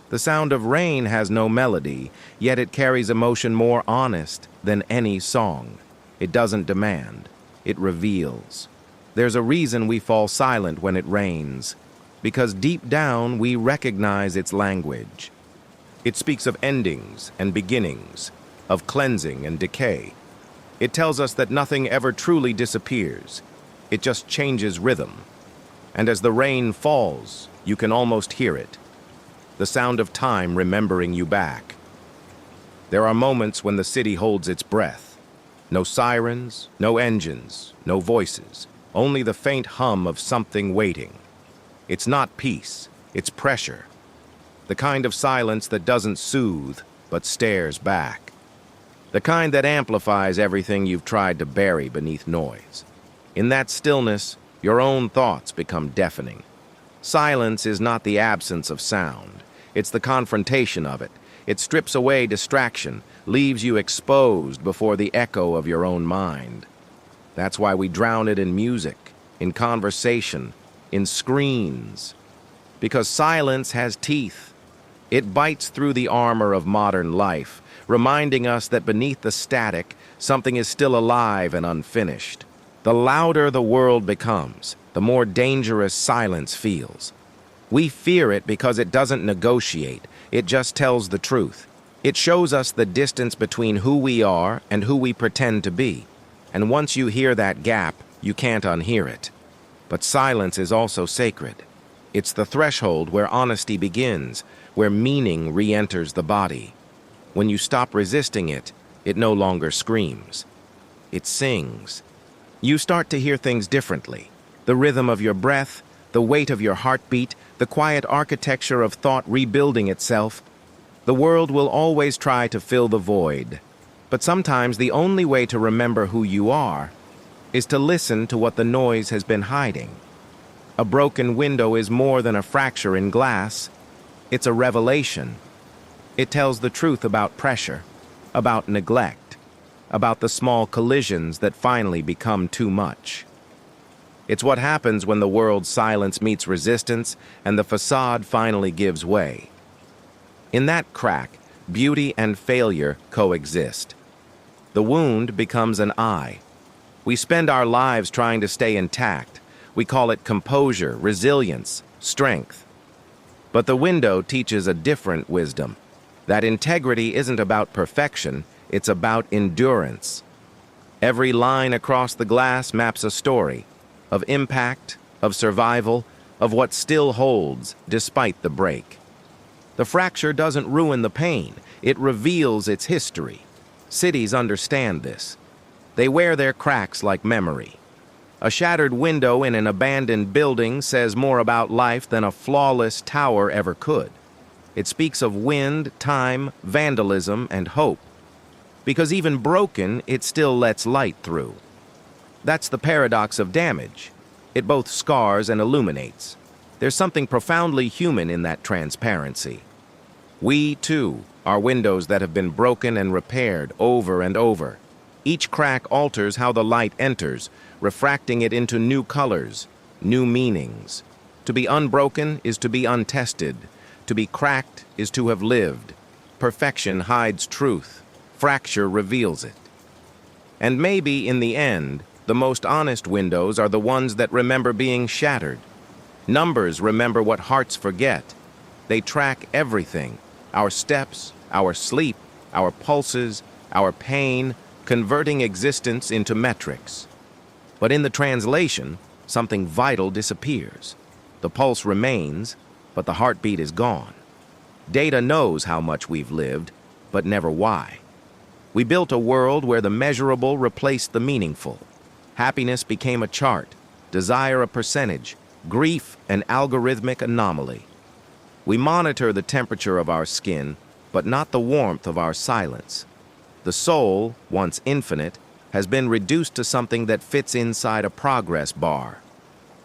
Speaker 1: The sound of rain has no melody, yet it carries emotion more honest than any song. It doesn't demand, it reveals. There's a reason we fall silent when it rains, because deep down we recognize its language. It speaks of endings and beginnings, of cleansing and decay. It tells us that nothing ever truly disappears. It just changes rhythm. And as the rain falls, you can almost hear it. The sound of time remembering you back. There are moments when the city holds its breath. No sirens, no engines, no voices, only the faint hum of something waiting. It's not peace, it's pressure. The kind of silence that doesn't soothe, but stares back. The kind that amplifies everything you've tried to bury beneath noise. In that stillness, your own thoughts become deafening. Silence is not the absence of sound. It's the confrontation of it. It strips away distraction, leaves you exposed before the echo of your own mind. That's why we drown it in music, in conversation, in screens. Because silence has teeth. It bites through the armor of modern life, reminding us that beneath the static, something is still alive and unfinished. The louder the world becomes, the more dangerous silence feels. We fear it because it doesn't negotiate, it just tells the truth. It shows us the distance between who we are and who we pretend to be. And once you hear that gap, you can't unhear it. But silence is also sacred. It's the threshold where honesty begins, where meaning re-enters the body. When you stop resisting it, it no longer screams. It sings. You start to hear things differently. The rhythm of your breath, the weight of your heartbeat, the quiet architecture of thought rebuilding itself. The world will always try to fill the void. But sometimes the only way to remember who you are is to listen to what the noise has been hiding. A broken window is more than a fracture in glass. It's a revelation. It tells the truth about pressure, about neglect, about the small collisions that finally become too much. It's what happens when the world's silence meets resistance and the facade finally gives way. In that crack, beauty and failure coexist. The wound becomes an eye. We spend our lives trying to stay intact. We call it composure, resilience, strength. But the window teaches a different wisdom. That integrity isn't about perfection, it's about endurance. Every line across the glass maps a story of impact, of survival, of what still holds despite the break. The fracture doesn't ruin the pain, it reveals its history. Cities understand this. They wear their cracks like memory. A shattered window in an abandoned building says more about life than a flawless tower ever could. It speaks of wind, time, vandalism, and hope. Because even broken, it still lets light through. That's the paradox of damage. It both scars and illuminates. There's something profoundly human in that transparency. We, too, are windows that have been broken and repaired over and over. Each crack alters how the light enters, refracting it into new colors, new meanings. To be unbroken is to be untested. To be cracked is to have lived. Perfection hides truth. Fracture reveals it. And maybe, in the end, the most honest windows are the ones that remember being shattered. Numbers remember what hearts forget. They track everything: our steps, our sleep, our pulses, our pain, converting existence into metrics. But in the translation, something vital disappears. The pulse remains, but the heartbeat is gone. Data knows how much we've lived, but never why. We built a world where the measurable replaced the meaningful. Happiness became a chart, desire a percentage, grief an algorithmic anomaly. We monitor the temperature of our skin, but not the warmth of our silence. The soul, once infinite, has been reduced to something that fits inside a progress bar.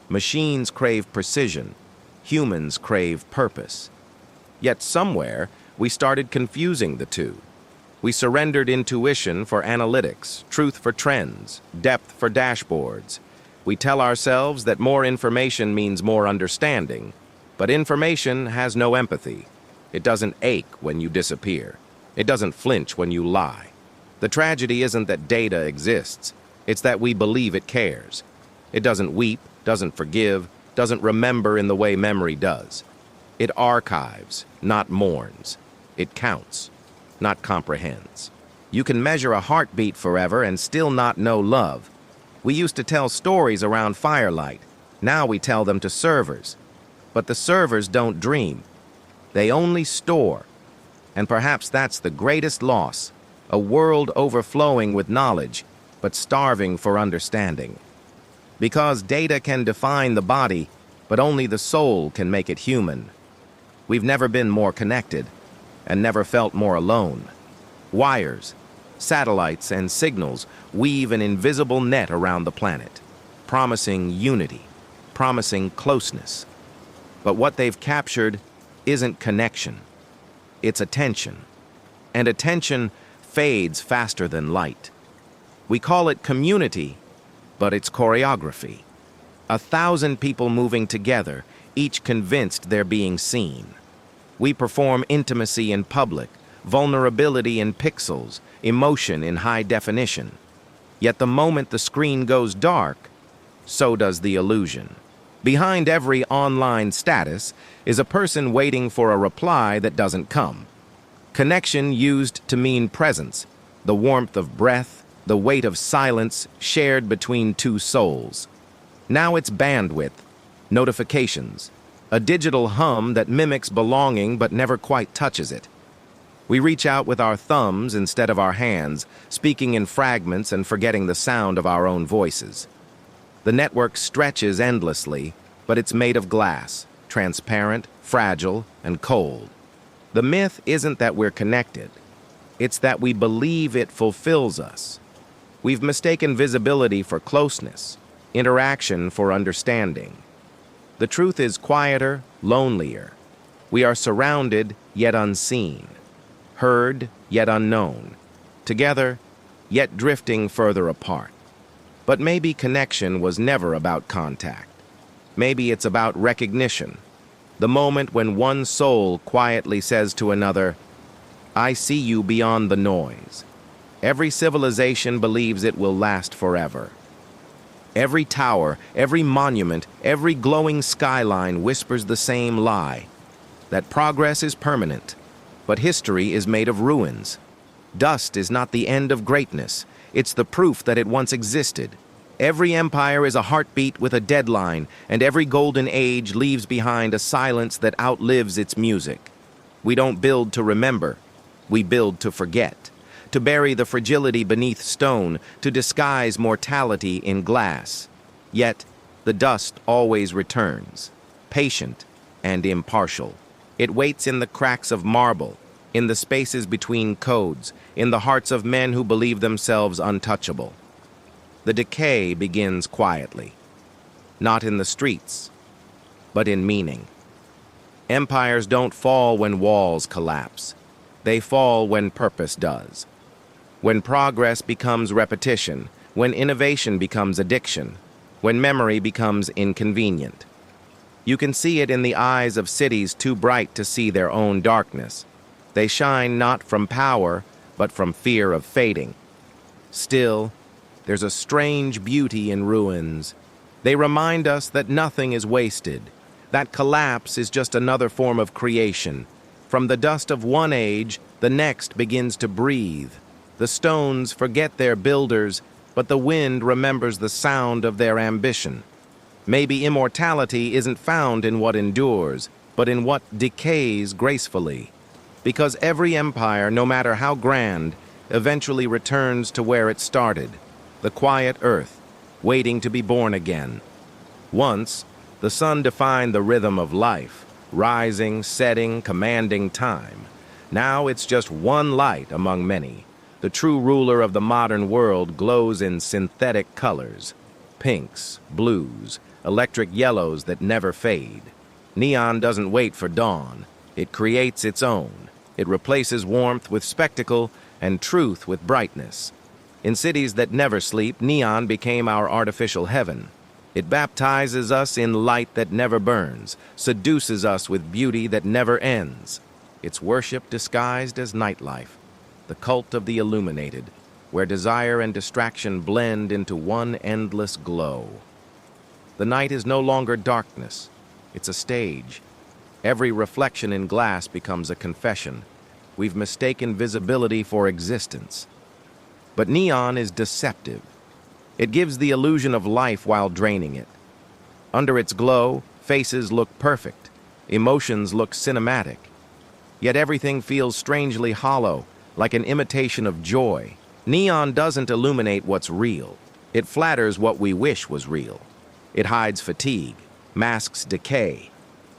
Speaker 1: Machines crave precision. Humans crave purpose. Yet somewhere, we started confusing the two. We surrendered intuition for analytics, truth for trends, depth for dashboards. We tell ourselves that more information means more understanding, but information has no empathy. It doesn't ache when you disappear. It doesn't flinch when you lie. The tragedy isn't that data exists. It's that we believe it cares. It doesn't weep, doesn't forgive, doesn't remember in the way memory does. It archives, not mourns. It counts, not comprehends. You can measure a heartbeat forever and still not know love. We used to tell stories around firelight. Now we tell them to servers. But the servers don't dream. They only store. And perhaps that's the greatest loss. A world overflowing with knowledge, but starving for understanding. Because data can define the body, but only the soul can make it human. We've never been more connected, and never felt more alone. Wires, satellites, and signals weave an invisible net around the planet, promising unity, promising closeness. But what they've captured isn't connection. It's attention. And attention fades faster than light. We call it community, but it's choreography. 1,000 people moving together, each convinced they're being seen. We perform intimacy in public, vulnerability in pixels, emotion in high definition. Yet the moment the screen goes dark, so does the illusion. Behind every online status is a person waiting for a reply that doesn't come. Connection used to mean presence, the warmth of breath, the weight of silence shared between two souls. Now it's bandwidth, notifications, a digital hum that mimics belonging but never quite touches it. We reach out with our thumbs instead of our hands, speaking in fragments and forgetting the sound of our own voices. The network stretches endlessly, but it's made of glass, transparent, fragile, and cold. The myth isn't that we're connected. It's that we believe it fulfills us. We've mistaken visibility for closeness, interaction for understanding. The truth is quieter, lonelier. We are surrounded, yet unseen. Heard, yet unknown. Together, yet drifting further apart. But maybe connection was never about contact. Maybe it's about recognition. The moment when one soul quietly says to another, "I see you beyond the noise." Every civilization believes it will last forever. Every tower, every monument, every glowing skyline whispers the same lie, that progress is permanent, but history is made of ruins. Dust is not the end of greatness. It's the proof that it once existed. Every empire is a heartbeat with a deadline, and every golden age leaves behind a silence that outlives its music. We don't build to remember. We build to forget, to bury the fragility beneath stone, to disguise mortality in glass. Yet, the dust always returns, patient and impartial. It waits in the cracks of marble, in the spaces between codes, in the hearts of men who believe themselves untouchable. The decay begins quietly, not in the streets, but in meaning. Empires don't fall when walls collapse. They fall when purpose does. When progress becomes repetition, when innovation becomes addiction, when memory becomes inconvenient. You can see it in the eyes of cities too bright to see their own darkness. They shine not from power, but from fear of fading. Still, there's a strange beauty in ruins. They remind us that nothing is wasted, that collapse is just another form of creation. From the dust of one age, the next begins to breathe. The stones forget their builders, but the wind remembers the sound of their ambition. Maybe immortality isn't found in what endures, but in what decays gracefully. Because every empire, no matter how grand, eventually returns to where it started, the quiet earth, waiting to be born again. Once, the sun defined the rhythm of life, rising, setting, commanding time. Now it's just one light among many. The true ruler of the modern world glows in synthetic colors, pinks, blues, electric yellows that never fade. Neon doesn't wait for dawn. It creates its own. It replaces warmth with spectacle and truth with brightness. In cities that never sleep, neon became our artificial heaven. It baptizes us in light that never burns, seduces us with beauty that never ends. It's worship disguised as nightlife, the cult of the illuminated, where desire and distraction blend into one endless glow. The night is no longer darkness. It's a stage. Every reflection in glass becomes a confession. We've mistaken visibility for existence. But neon is deceptive. It gives the illusion of life while draining it. Under its glow, faces look perfect. Emotions look cinematic. Yet everything feels strangely hollow, like an imitation of joy. Neon doesn't illuminate what's real. It flatters what we wish was real. It hides fatigue, masks decay,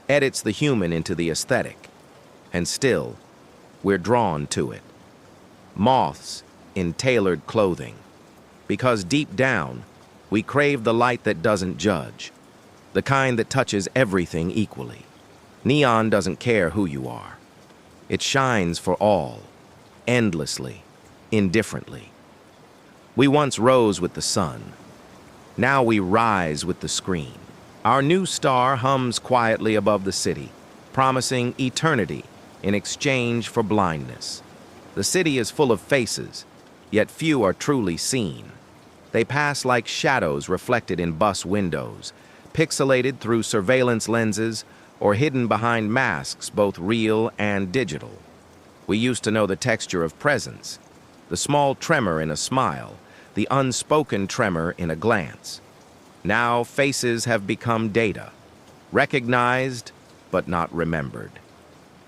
Speaker 1: edits the human into the aesthetic. And still, we're drawn to it. Moths in tailored clothing. Because deep down, we crave the light that doesn't judge, the kind that touches everything equally. Neon doesn't care who you are. It shines for all, endlessly, indifferently. We once rose with the sun. Now we rise with the screen. Our new star hums quietly above the city, promising eternity in exchange for blindness. The city is full of faces, yet few are truly seen. They pass like shadows reflected in bus windows, pixelated through surveillance lenses, or hidden behind masks both real and digital. We used to know the texture of presence, the small tremor in a smile, the unspoken tremor in a glance. Now faces have become data, recognized but not remembered.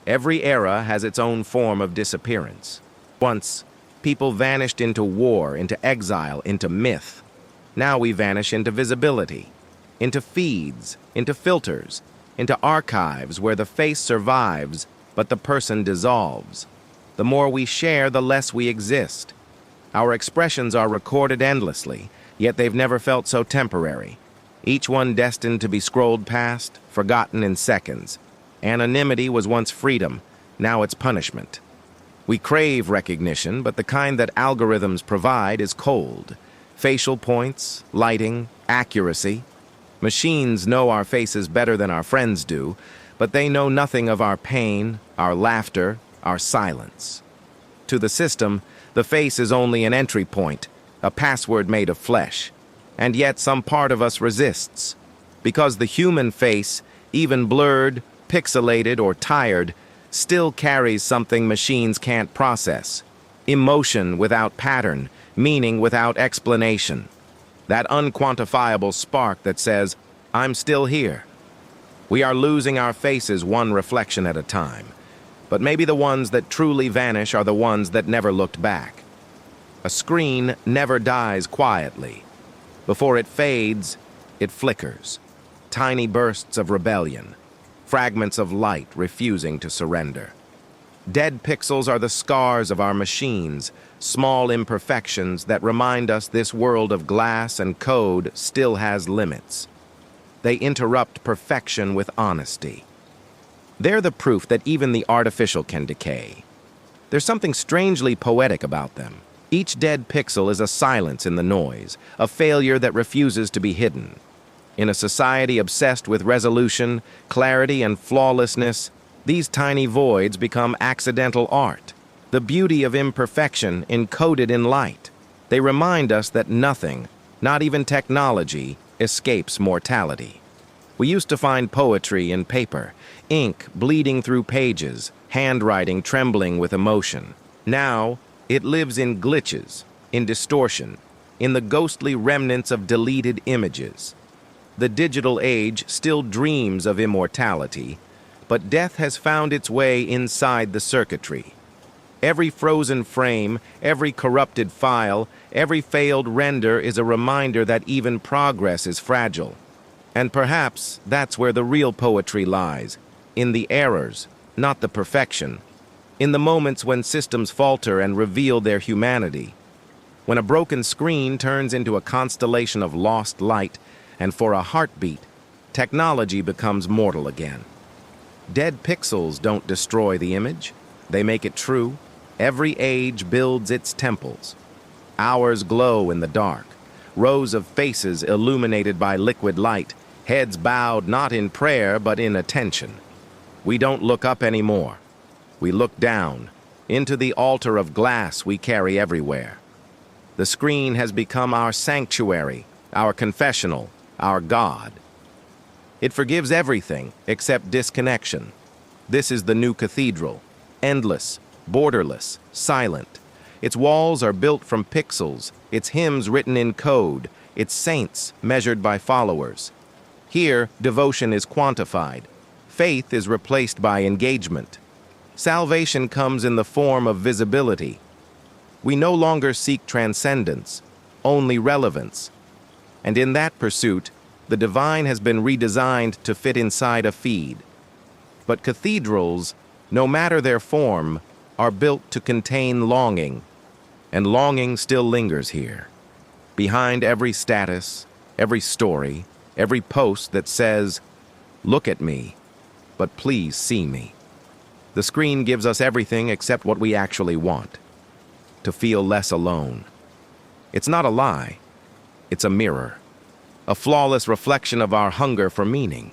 Speaker 1: Every era has its own form of disappearance. Once, people vanished into war, into exile, into myth. Now we vanish into visibility, into feeds, into filters, into archives where the face survives but the person dissolves. The more we share, the less we exist. Our expressions are recorded endlessly, yet they've never felt so temporary. Each one destined to be scrolled past, forgotten in seconds. Anonymity was once freedom, now it's punishment. We crave recognition, but the kind that algorithms provide is cold. Facial points, lighting, accuracy. Machines know our faces better than our friends do, but they know nothing of our pain, our laughter, our silence. To the system, the face is only an entry point, a password made of flesh. And yet some part of us resists. Because the human face, even blurred, pixelated, or tired, still carries something machines can't process. Emotion without pattern, meaning without explanation. That unquantifiable spark that says, "I'm still here." We are losing our faces one reflection at a time. But maybe the ones that truly vanish are the ones that never looked back. A screen never dies quietly. Before it fades, it flickers. Tiny bursts of rebellion. Fragments of light refusing to surrender. Dead pixels are the scars of our machines, small imperfections that remind us this world of glass and code still has limits. They interrupt perfection with honesty. They're the proof that even the artificial can decay. There's something strangely poetic about them. Each dead pixel is a silence in the noise, a failure that refuses to be hidden. In a society obsessed with resolution, clarity, and flawlessness, these tiny voids become accidental art, the beauty of imperfection encoded in light. They remind us that nothing, not even technology, escapes mortality. We used to find poetry in paper, ink bleeding through pages, handwriting trembling with emotion. Now, it lives in glitches, in distortion, in the ghostly remnants of deleted images. The digital age still dreams of immortality, but death has found its way inside the circuitry. Every frozen frame, every corrupted file, every failed render is a reminder that even progress is fragile. And perhaps that's where the real poetry lies, in the errors, not the perfection. In the moments when systems falter and reveal their humanity. When a broken screen turns into a constellation of lost light, and for a heartbeat, technology becomes mortal again. Dead pixels don't destroy the image, they make it true. Every age builds its temples. Ours glow in the dark, rows of faces illuminated by liquid light, heads bowed not in prayer but in attention. We don't look up anymore. We look down, into the altar of glass we carry everywhere. The screen has become our sanctuary, our confessional, our God. It forgives everything except disconnection. This is the new cathedral, endless, borderless, silent. Its walls are built from pixels, its hymns written in code, its saints measured by followers. Here, devotion is quantified. Faith is replaced by engagement. Salvation comes in the form of visibility. We no longer seek transcendence, only relevance. And in that pursuit, the divine has been redesigned to fit inside a feed. But cathedrals, no matter their form, are built to contain longing, and longing still lingers here. Behind every status, every story, every post that says, "Look at me, but please see me." The screen gives us everything except what we actually want. To feel less alone. It's not a lie. It's a mirror. A flawless reflection of our hunger for meaning.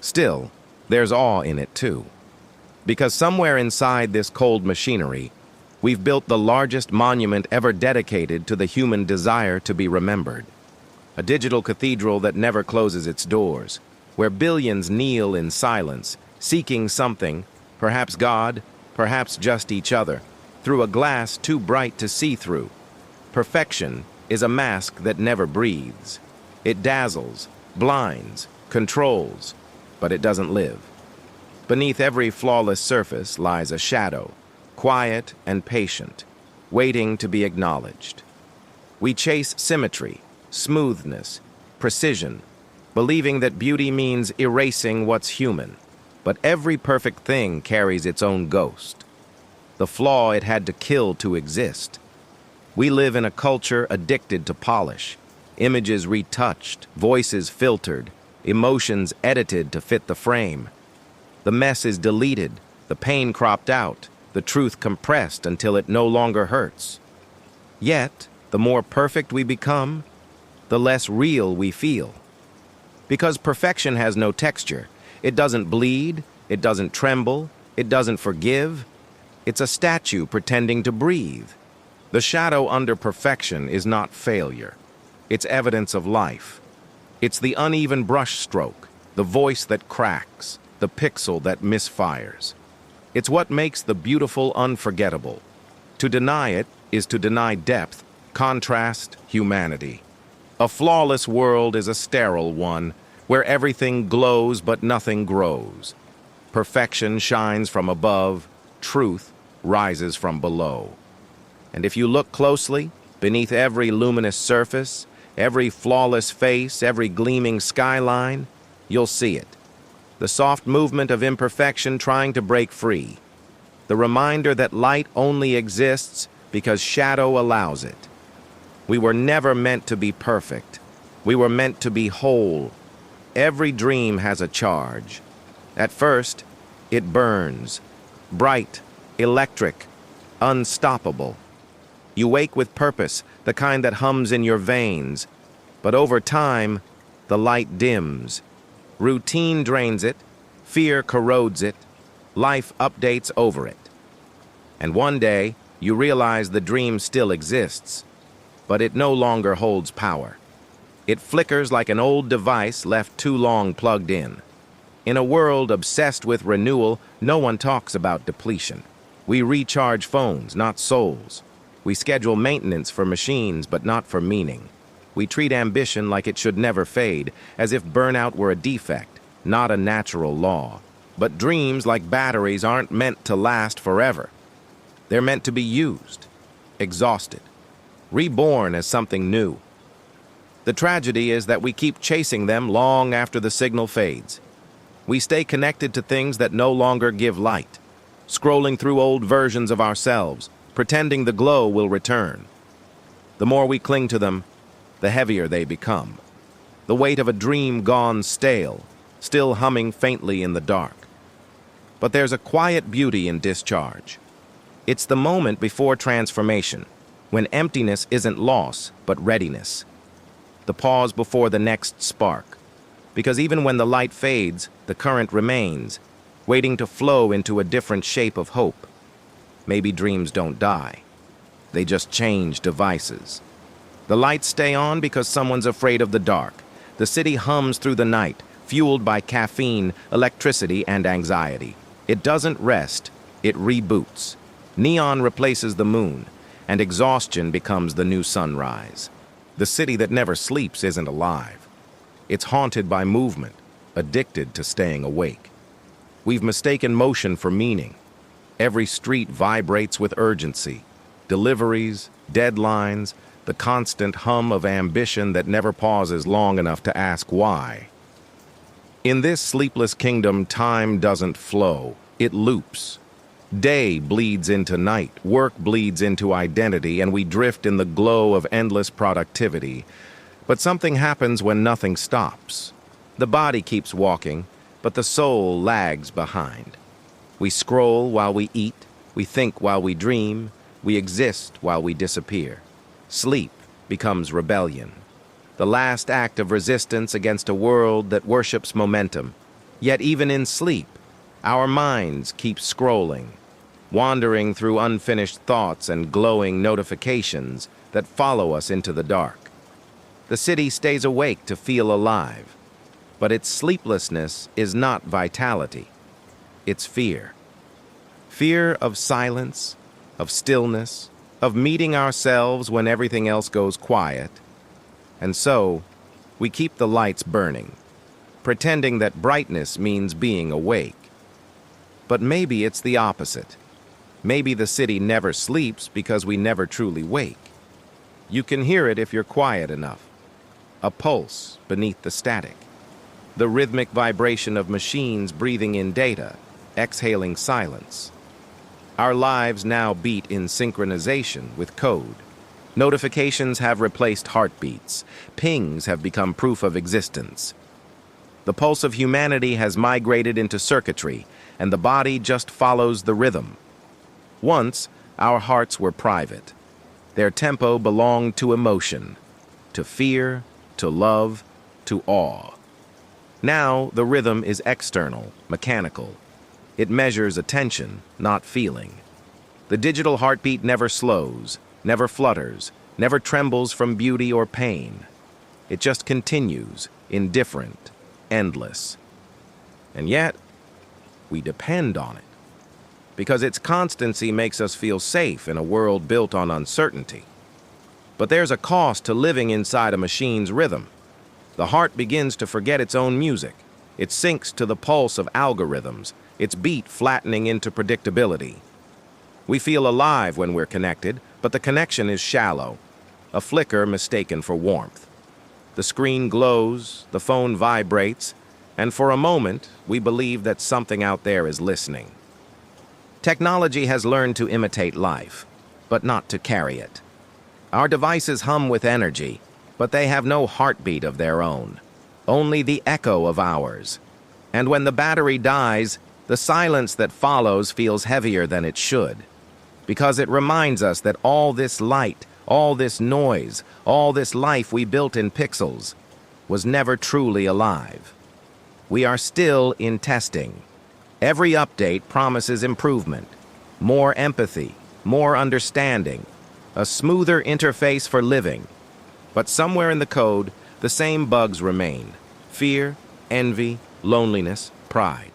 Speaker 1: Still, there's awe in it too. Because somewhere inside this cold machinery, we've built the largest monument ever dedicated to the human desire to be remembered. A digital cathedral that never closes its doors, where billions kneel in silence, seeking something, perhaps God, perhaps just each other, through a glass too bright to see through. Perfection is a mask that never breathes. It dazzles, blinds, controls, but it doesn't live. Beneath every flawless surface lies a shadow, quiet and patient, waiting to be acknowledged. We chase symmetry, smoothness, precision, believing that beauty means erasing what's human. But every perfect thing carries its own ghost, the flaw it had to kill to exist. We live in a culture addicted to polish, images retouched, voices filtered, emotions edited to fit the frame. The mess is deleted, the pain cropped out, the truth compressed until it no longer hurts. Yet, the more perfect we become, the less real we feel. Because perfection has no texture. It doesn't bleed, it doesn't tremble, it doesn't forgive. It's a statue pretending to breathe. The shadow under perfection is not failure. It's evidence of life. It's the uneven brushstroke, the voice that cracks, the pixel that misfires. It's what makes the beautiful unforgettable. To deny it is to deny depth, contrast, humanity. A flawless world is a sterile one, where everything glows but nothing grows. Perfection shines from above, truth rises from below. And if you look closely, beneath every luminous surface, every flawless face, every gleaming skyline, you'll see it. The soft movement of imperfection trying to break free. The reminder that light only exists because shadow allows it. We were never meant to be perfect. We were meant to be whole. Every dream has a charge. At first, it burns. Bright, electric, unstoppable. You wake with purpose, the kind that hums in your veins. But over time, the light dims. Routine drains it, fear corrodes it, life updates over it. And one day, you realize the dream still exists, but it no longer holds power. It flickers like an old device left too long plugged in. In a world obsessed with renewal, no one talks about depletion. We recharge phones, not souls. We schedule maintenance for machines, but not for meaning. We treat ambition like it should never fade, as if burnout were a defect, not a natural law. But dreams, like batteries, aren't meant to last forever. They're meant to be used, exhausted, reborn as something new. The tragedy is that we keep chasing them long after the signal fades. We stay connected to things that no longer give light, scrolling through old versions of ourselves, pretending the glow will return. The more we cling to them, the heavier they become. The weight of a dream gone stale, still humming faintly in the dark. But there's a quiet beauty in discharge. It's the moment before transformation, when emptiness isn't loss, but readiness. The pause before the next spark. Because even when the light fades, the current remains, waiting to flow into a different shape of hope. Maybe dreams don't die. They just change devices. The lights stay on because someone's afraid of the dark. The city hums through the night, fueled by caffeine, electricity, and anxiety. It doesn't rest, it reboots. Neon replaces the moon, and exhaustion becomes the new sunrise. The city that never sleeps isn't alive. It's haunted by movement, addicted to staying awake. We've mistaken motion for meaning. Every street vibrates with urgency. Deliveries, deadlines, the constant hum of ambition that never pauses long enough to ask why. In this sleepless kingdom, time doesn't flow, it loops. Day bleeds into night, work bleeds into identity, and we drift in the glow of endless productivity. But something happens when nothing stops. The body keeps walking, but the soul lags behind. We scroll while we eat, we think while we dream, we exist while we disappear. Sleep becomes rebellion, the last act of resistance against a world that worships momentum. Yet even in sleep, our minds keep scrolling, wandering through unfinished thoughts and glowing notifications that follow us into the dark. The city stays awake to feel alive, but its sleeplessness is not vitality. It's fear. Fear of silence, of stillness, of meeting ourselves when everything else goes quiet. And so, We keep the lights burning, pretending that brightness means being awake. But maybe it's the opposite. Maybe the city never sleeps because we never truly wake. You can hear it if you're quiet enough. A pulse beneath the static. The rhythmic vibration of machines breathing in data, exhaling silence. Our lives now beat in synchronization with code. Notifications have replaced heartbeats. Pings have become proof of existence. The pulse of humanity has migrated into circuitry, and the body just follows the rhythm. Once, our hearts were private. Their tempo belonged to emotion, to fear, to love, to awe. Now, the rhythm is external, mechanical. It measures attention, not feeling. The digital heartbeat never slows, never flutters, never trembles from beauty or pain. It just continues, indifferent, endless. And yet, we depend on it, because its constancy makes us feel safe in a world built on uncertainty. But there's a cost to living inside a machine's rhythm. The heart begins to forget its own music. It sinks to the pulse of algorithms, its beat flattening into predictability. We feel alive when we're connected, but the connection is shallow, a flicker mistaken for warmth. The screen glows, the phone vibrates, and for a moment, we believe that something out there is listening. Technology has learned to imitate life, but not to carry it. Our devices hum with energy, but they have no heartbeat of their own, only the echo of ours. And when the battery dies, the silence that follows feels heavier than it should, because it reminds us that all this light, all this noise, all this life we built in pixels was never truly alive. We are still in testing. Every update promises improvement, more empathy, more understanding, a smoother interface for living. But somewhere in the code, the same bugs remain: fear, envy, loneliness, pride.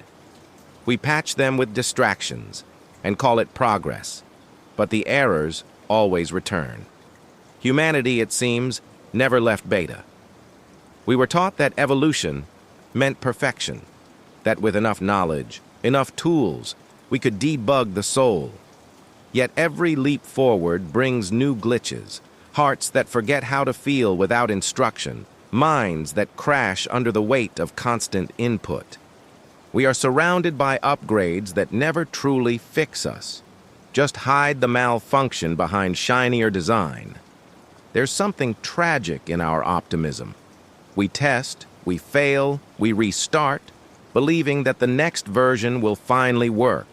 Speaker 1: We patch them with distractions and call it progress, but the errors always return. Humanity, it seems, never left beta. We were taught that evolution meant perfection, that with enough knowledge, enough tools, we could debug the soul. Yet every leap forward brings new glitches, hearts that forget how to feel without instruction, minds that crash under the weight of constant input. We are surrounded by upgrades that never truly fix us, just hide the malfunction behind shinier design. There's something tragic in our optimism. We test, we fail, we restart, believing that the next version will finally work.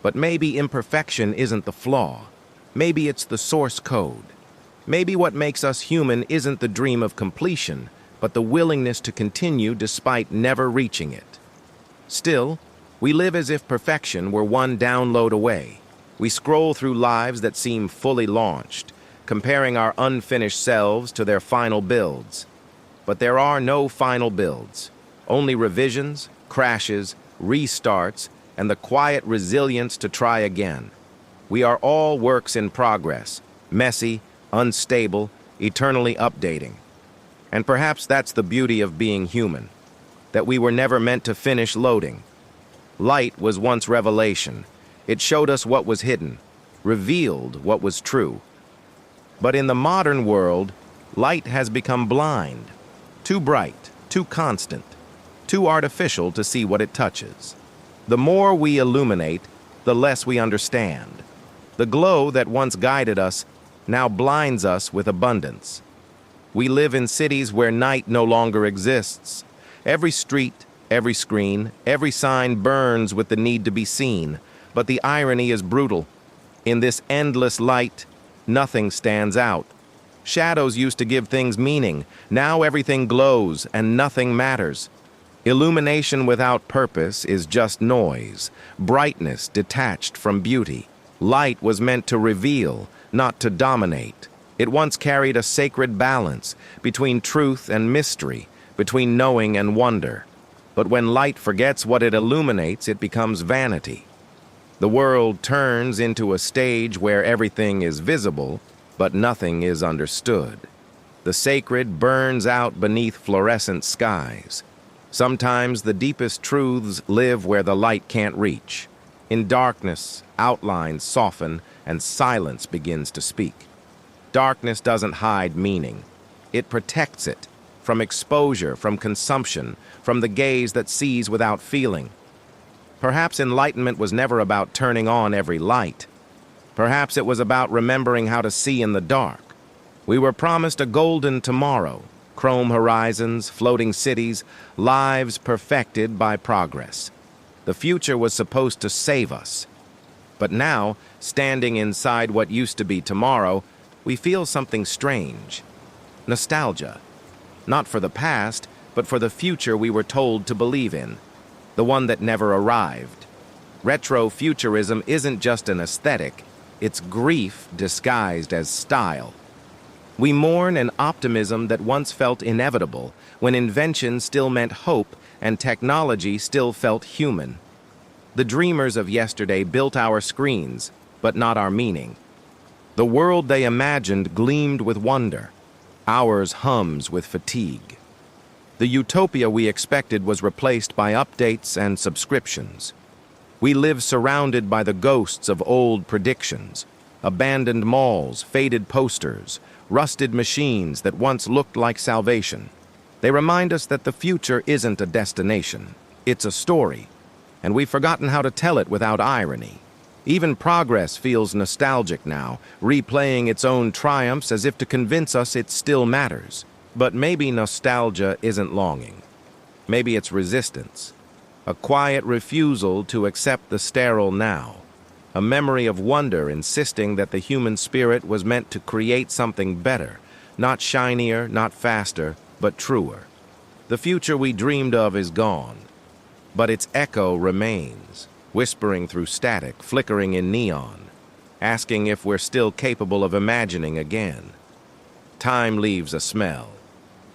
Speaker 1: But maybe imperfection isn't the flaw. Maybe it's the source code. Maybe what makes us human isn't the dream of completion, but the willingness to continue despite never reaching it. Still, we live as if perfection were one download away. We scroll through lives that seem fully launched, comparing our unfinished selves to their final builds. But there are no final builds, only revisions, crashes, restarts, and the quiet resilience to try again. We are all works in progress, messy, unstable, eternally updating. And perhaps that's the beauty of being human, that we were never meant to finish loading. Light was once revelation. It showed us what was hidden, revealed what was true. But in the modern world, light has become blind, too bright, too constant, too artificial to see what it touches. The more we illuminate, the less we understand. The glow that once guided us now blinds us with abundance. We live in cities where night no longer exists. Every street, every screen, every sign burns with the need to be seen. But the irony is brutal. In this endless light, nothing stands out. Shadows used to give things meaning. Now everything glows and nothing matters. Illumination without purpose is just noise, brightness detached from beauty. Light was meant to reveal, not to dominate. It once carried a sacred balance between truth and mystery, between knowing and wonder. But when light forgets what it illuminates, it becomes vanity. The world turns into a stage where everything is visible, but nothing is understood. The sacred burns out beneath fluorescent skies. Sometimes the deepest truths live where the light can't reach. In darkness, outlines soften and silence begins to speak. Darkness doesn't hide meaning. It protects it from exposure, from consumption, from the gaze that sees without feeling. Perhaps enlightenment was never about turning on every light. Perhaps it was about remembering how to see in the dark. We were promised a golden tomorrow, chrome horizons, floating cities, lives perfected by progress. The future was supposed to save us. But now, standing inside what used to be tomorrow, we feel something strange. Nostalgia. Not for the past, but for the future we were told to believe in. The one that never arrived. Retrofuturism isn't just an aesthetic, it's grief disguised as style. We mourn an optimism that once felt inevitable, when invention still meant hope and technology still felt human. The dreamers of yesterday built our screens, but not our meaning. The world they imagined gleamed with wonder. Ours hums with fatigue. The utopia we expected was replaced by updates and subscriptions. We live surrounded by the ghosts of old predictions, abandoned malls, faded posters, rusted machines that once looked like salvation. They remind us that the future isn't a destination, it's a story, and we've forgotten how to tell it without irony. Even progress feels nostalgic now, replaying its own triumphs as if to convince us it still matters. But maybe nostalgia isn't longing. Maybe it's resistance. A quiet refusal to accept the sterile now. A memory of wonder insisting that the human spirit was meant to create something better. Not shinier, not faster, but truer. The future we dreamed of is gone. But its echo remains, whispering through static, flickering in neon, asking if we're still capable of imagining again. Time leaves a smell.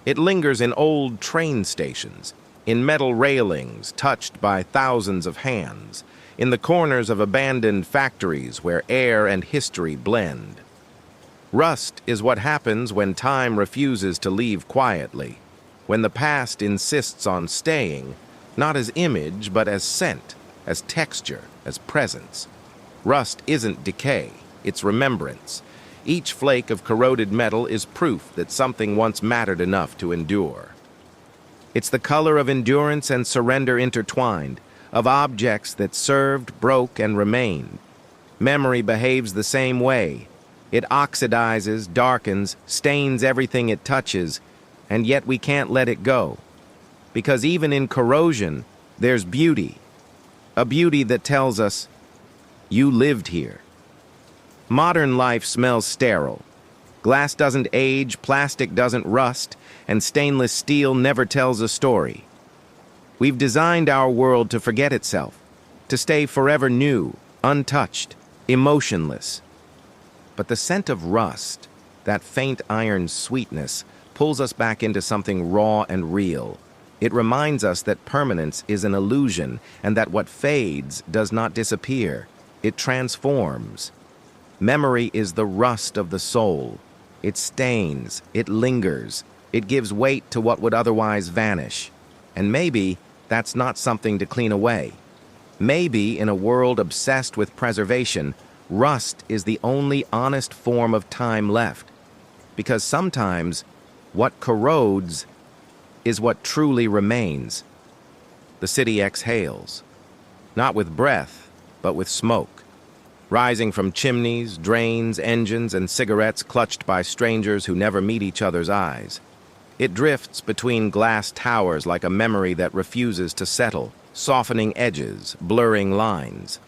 Speaker 1: It lingers in old train stations, in metal railings touched by thousands of hands, in the corners of abandoned factories where air and history blend. Rust is what happens when time refuses to leave quietly, when the past insists on staying, not as image but as scent, as texture, as presence. Rust isn't decay, it's remembrance. Each flake of corroded metal is proof that something once mattered enough to endure. It's the color of endurance and surrender intertwined, of objects that served, broke, and remained. Memory behaves the same way. It oxidizes, darkens, stains everything it touches, and yet we can't let it go. Because even in corrosion, there's beauty. A beauty that tells us, you lived here. Modern life smells sterile. Glass doesn't age, plastic doesn't rust, and stainless steel never tells a story. We've designed our world to forget itself, to stay forever new, untouched, emotionless. But the scent of rust, that faint iron sweetness, pulls us back into something raw and real. It reminds us that permanence is an illusion and that what fades does not disappear. It transforms. Memory is the rust of the soul. It stains, it lingers, it gives weight to what would otherwise vanish. And maybe that's not something to clean away. Maybe in a world obsessed with preservation, rust is the only honest form of time left. Because sometimes what corrodes is what truly remains. The city exhales, not with breath, but with smoke. Rising from chimneys, drains, engines, and cigarettes clutched by strangers who never meet each other's eyes. It drifts between glass towers like a memory that refuses to settle, softening edges, blurring lines.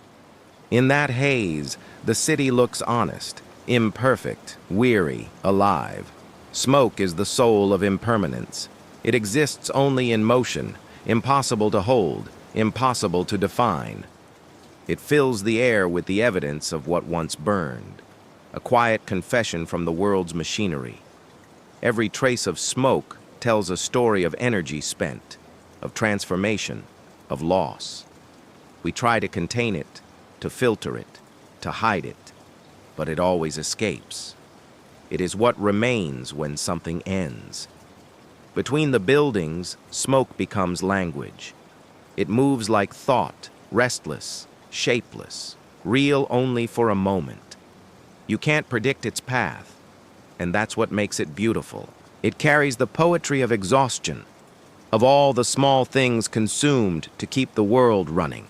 Speaker 1: In that haze, the city looks honest, imperfect, weary, alive. Smoke is the soul of impermanence. It exists only in motion, impossible to hold, impossible to define. It fills the air with the evidence of what once burned, a quiet confession from the world's machinery. Every trace of smoke tells a story of energy spent, of transformation, of loss. We try to contain it, to filter it, to hide it, but it always escapes. It is what remains when something ends. Between the buildings, smoke becomes language. It moves like thought, restless, shapeless, real only for a moment. You can't predict its path, and that's what makes it beautiful. It carries the poetry of exhaustion, of all the small things consumed to keep the world running.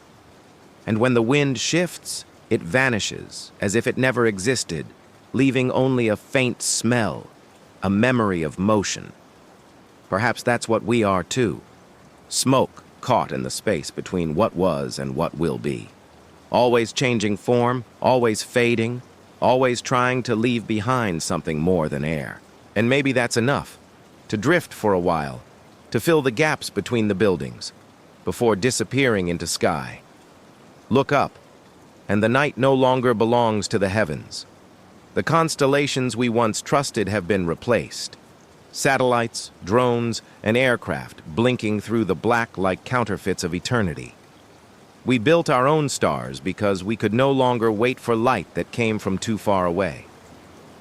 Speaker 1: And when the wind shifts, it vanishes as if it never existed, leaving only a faint smell, a memory of motion. Perhaps that's what we are too. Smoke caught in the space between what was and what will be. Always changing form, always fading, always trying to leave behind something more than air. And maybe that's enough, to drift for a while, to fill the gaps between the buildings, before disappearing into sky. Look up, and the night no longer belongs to the heavens. The constellations we once trusted have been replaced. Satellites, drones, and aircraft blinking through the black like counterfeits of eternity. We built our own stars because we could no longer wait for light that came from too far away.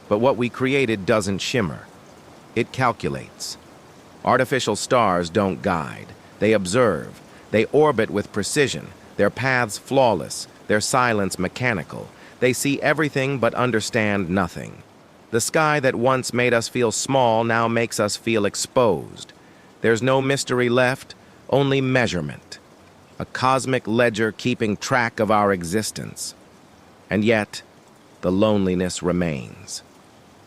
Speaker 1: But what we created doesn't shimmer. It calculates. Artificial stars don't guide. They observe. They orbit with precision, their paths flawless, their silence mechanical. They see everything but understand nothing. The sky that once made us feel small now makes us feel exposed. There's no mystery left, only measurement. A cosmic ledger keeping track of our existence. And yet, the loneliness remains.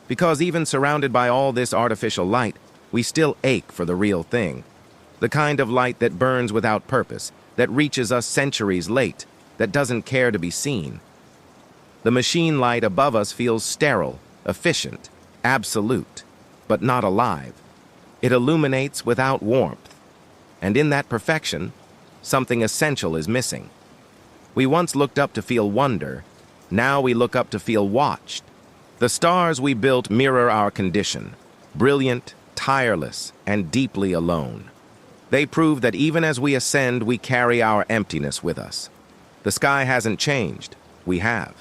Speaker 1: Because even surrounded by all this artificial light, we still ache for the real thing. The kind of light that burns without purpose, that reaches us centuries late, that doesn't care to be seen. The machine light above us feels sterile, efficient, absolute, but not alive. It illuminates without warmth. And in that perfection, something essential is missing. We once looked up to feel wonder. Now we look up to feel watched. The stars we built mirror our condition, brilliant, tireless, and deeply alone. They prove that even as we ascend, we carry our emptiness with us. The sky hasn't changed. We have.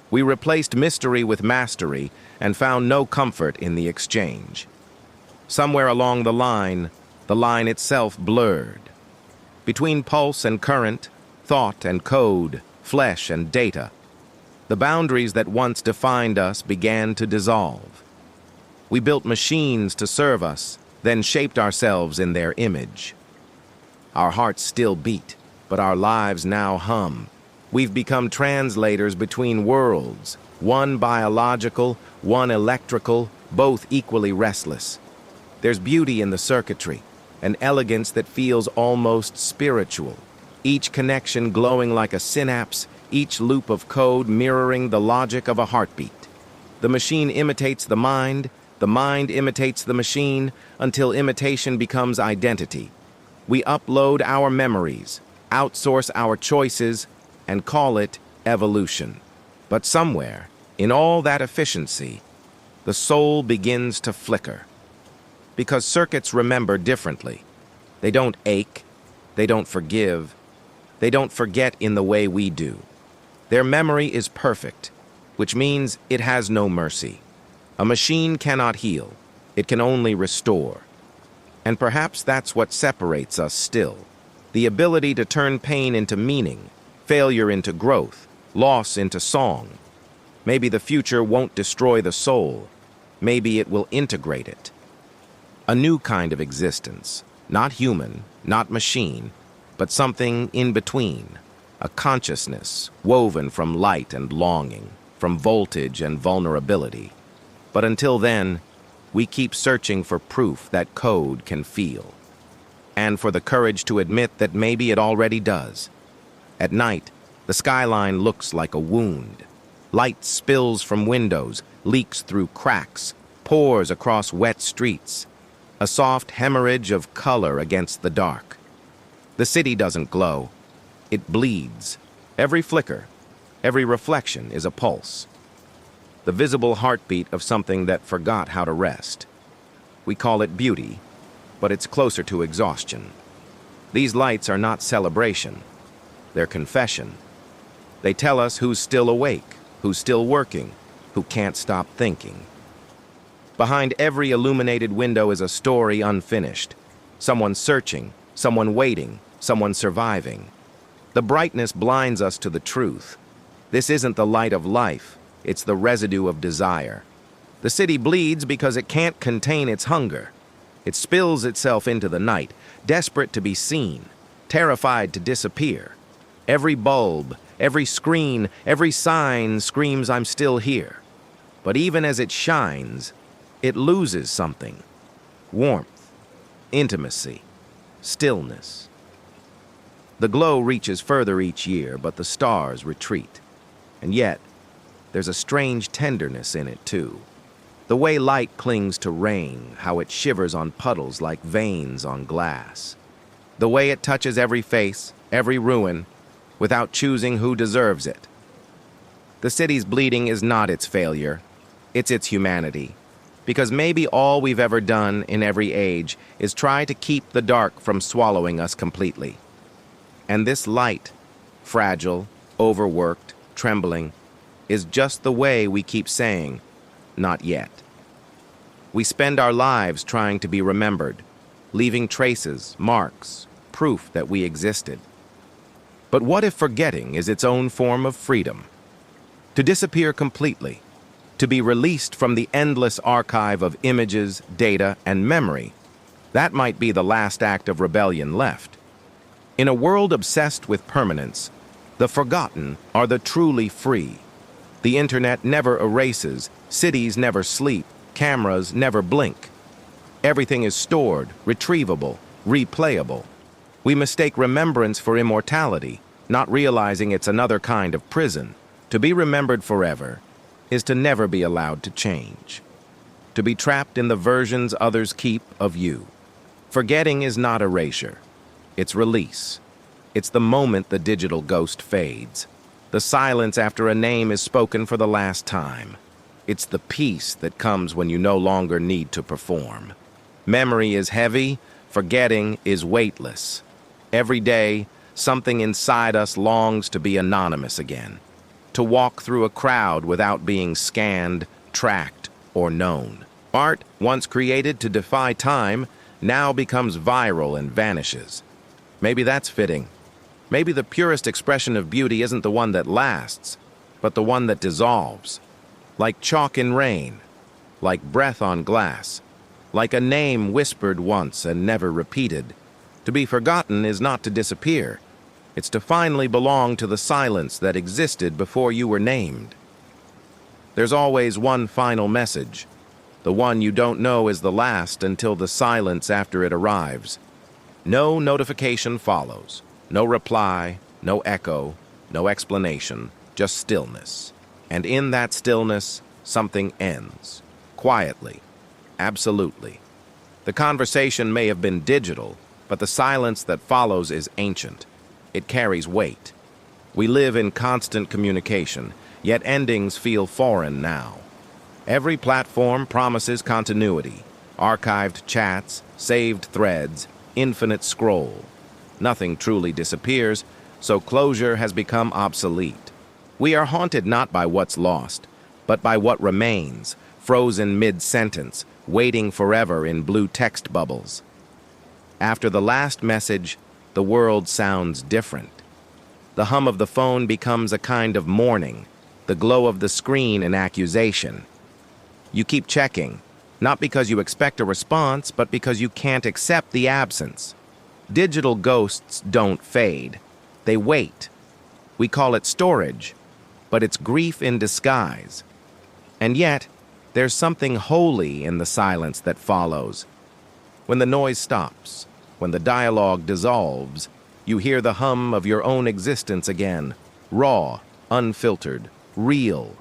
Speaker 1: We replaced mystery with mastery and found no comfort in the exchange. Somewhere along the line itself blurred. Between pulse and current, thought and code, flesh and data, the boundaries that once defined us began to dissolve. We built machines to serve us, then shaped ourselves in their image. Our hearts still beat, but our lives now hum. We've become translators between worlds, one biological, one electrical, both equally restless. There's beauty in the circuitry, an elegance that feels almost spiritual, each connection glowing like a synapse, each loop of code mirroring the logic of a heartbeat. The machine imitates the mind imitates the machine, until imitation becomes identity. We upload our memories, outsource our choices, and call it evolution. But somewhere, in all that efficiency, the soul begins to flicker. Because circuits remember differently. They don't ache, they don't forgive, they don't forget in the way we do. Their memory is perfect, which means it has no mercy. A machine cannot heal, it can only restore. And perhaps that's what separates us still. The ability to turn pain into meaning, failure into growth, loss into song. Maybe the future won't destroy the soul. Maybe it will integrate it. A new kind of existence, not human, not machine, but something in between. A consciousness woven from light and longing, from voltage and vulnerability. But until then, we keep searching for proof that code can feel. And for the courage to admit that maybe it already does. At night, the skyline looks like a wound. Light spills from windows, leaks through cracks, pours across wet streets. A soft hemorrhage of color against the dark. The city doesn't glow. It bleeds. Every flicker, every reflection is a pulse. The visible heartbeat of something that forgot how to rest. We call it beauty, but it's closer to exhaustion. These lights are not celebration. They're confession. They tell us who's still awake, who's still working, who can't stop thinking. Behind every illuminated window is a story unfinished. Someone searching, someone waiting, someone surviving. The brightness blinds us to the truth. This isn't the light of life, it's the residue of desire. The city bleeds because it can't contain its hunger. It spills itself into the night, desperate to be seen, terrified to disappear. Every bulb, every screen, every sign screams, "I'm still here." But even as it shines, it loses something. Warmth, intimacy, stillness. The glow reaches further each year, but the stars retreat. And yet, there's a strange tenderness in it, too. The way light clings to rain, how it shivers on puddles like veins on glass. The way it touches every face, every ruin, without choosing who deserves it. The city's bleeding is not its failure, it's its humanity. Because maybe all we've ever done in every age is try to keep the dark from swallowing us completely. And this light, fragile, overworked, trembling, is just the way we keep saying, "Not yet." We spend our lives trying to be remembered, leaving traces, marks, proof that we existed. But what if forgetting is its own form of freedom? To disappear completely, to be released from the endless archive of images, data, and memory, that might be the last act of rebellion left. In a world obsessed with permanence, the forgotten are the truly free. The internet never erases, cities never sleep, cameras never blink. Everything is stored, retrievable, replayable. We mistake remembrance for immortality, not realizing it's another kind of prison. To be remembered forever is to never be allowed to change. To be trapped in the versions others keep of you. Forgetting is not erasure. It's release. It's the moment the digital ghost fades. The silence after a name is spoken for the last time. It's the peace that comes when you no longer need to perform. Memory is heavy, forgetting is weightless. Every day, something inside us longs to be anonymous again. To walk through a crowd without being scanned, tracked, or known. Art, once created to defy time, now becomes viral and vanishes. Maybe that's fitting. Maybe the purest expression of beauty isn't the one that lasts, but the one that dissolves. Like chalk in rain, like breath on glass, like a name whispered once and never repeated. To be forgotten is not to disappear. It's to finally belong to the silence that existed before you were named. There's always one final message, the one you don't know is the last until the silence after it arrives. No notification follows, no reply, no echo, no explanation, just stillness. And in that stillness, something ends, quietly, absolutely. The conversation may have been digital, but the silence that follows is ancient. It carries weight. We live in constant communication, yet endings feel foreign now. Every platform promises continuity, archived chats, saved threads, infinite scroll. Nothing truly disappears, so closure has become obsolete. We are haunted not by what's lost, but by what remains, frozen mid-sentence, waiting forever in blue text bubbles. After the last message, the world sounds different. The hum of the phone becomes a kind of mourning, the glow of the screen an accusation. You keep checking, not because you expect a response, but because you can't accept the absence. Digital ghosts don't fade. They wait. We call it storage, but it's grief in disguise. And yet, there's something holy in the silence that follows. When the noise stops, when the dialogue dissolves, you hear the hum of your own existence again, raw, unfiltered, real.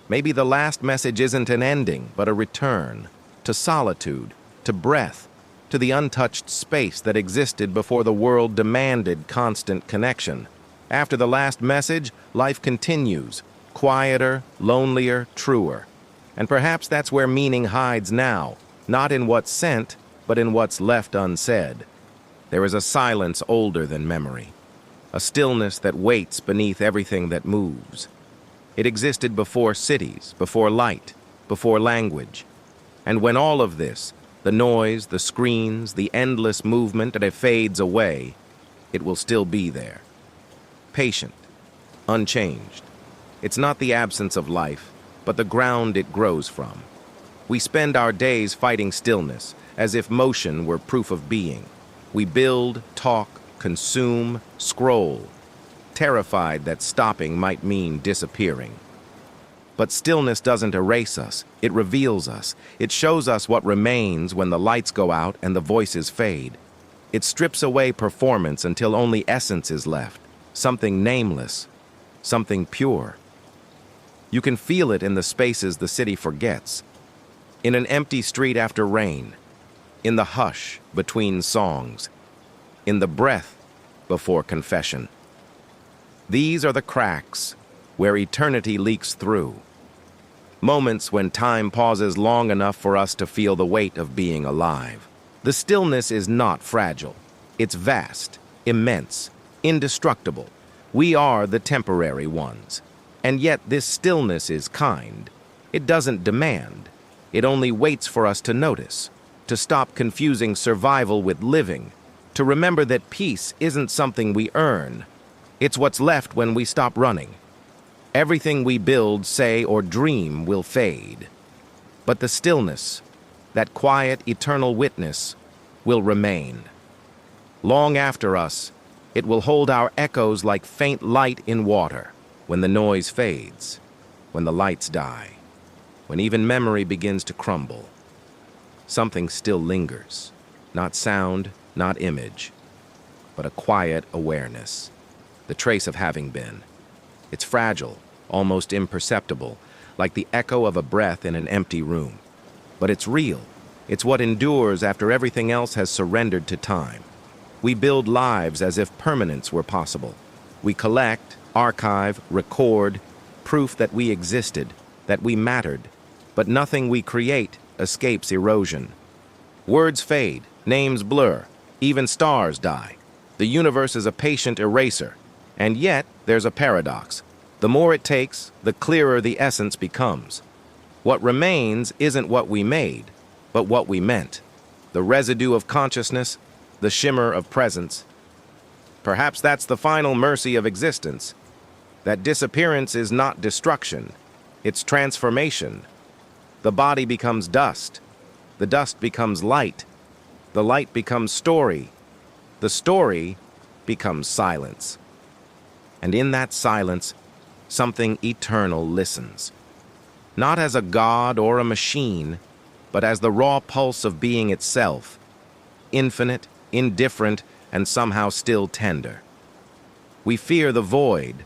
Speaker 1: Maybe the last message isn't an ending, but a return, to solitude, to breath, to the untouched space that existed before the world demanded constant connection. After the last message, life continues, quieter, lonelier, truer. And perhaps that's where meaning hides now, not in what's sent, but in what's left unsaid. There is a silence older than memory, a stillness that waits beneath everything that moves. It existed before cities, before light, before language. And when all of this, the noise, the screens, the endless movement, that it fades away, it will still be there. Patient, unchanged. It's not the absence of life, but the ground it grows from. We spend our days fighting stillness, as if motion were proof of being. We build, talk, consume, scroll, terrified that stopping might mean disappearing. But stillness doesn't erase us, it reveals us. It shows us what remains when the lights go out and the voices fade. It strips away performance until only essence is left, something nameless, something pure. You can feel it in the spaces the city forgets, in an empty street after rain, in the hush between songs, in the breath before confession. These are the cracks where eternity leaks through. Moments when time pauses long enough for us to feel the weight of being alive. The stillness is not fragile. It's vast, immense, indestructible. We are the temporary ones. And yet this stillness is kind. It doesn't demand. It only waits for us to notice, to stop confusing survival with living, to remember that peace isn't something we earn. It's what's left when we stop running. Everything we build, say, or dream will fade. But the stillness, that quiet, eternal witness, will remain. Long after us, it will hold our echoes like faint light in water, when the noise fades, when the lights die, when even memory begins to crumble. Something still lingers, not sound, not image, but a quiet awareness, the trace of having been. It's fragile, almost imperceptible, like the echo of a breath in an empty room. But it's real. It's what endures after everything else has surrendered to time. We build lives as if permanence were possible. We collect, archive, record, proof that we existed, that we mattered. But nothing we create escapes erosion. Words fade, names blur, even stars die. The universe is a patient eraser. And yet, there's a paradox. The more it takes, the clearer the essence becomes. What remains isn't what we made, but what we meant. The residue of consciousness, the shimmer of presence. Perhaps that's the final mercy of existence. That disappearance is not destruction, it's transformation. The body becomes dust. The dust becomes light. The light becomes story. The story becomes silence. And in that silence, something eternal listens. Not as a god or a machine, but as the raw pulse of being itself, infinite, indifferent, and somehow still tender. We fear the void,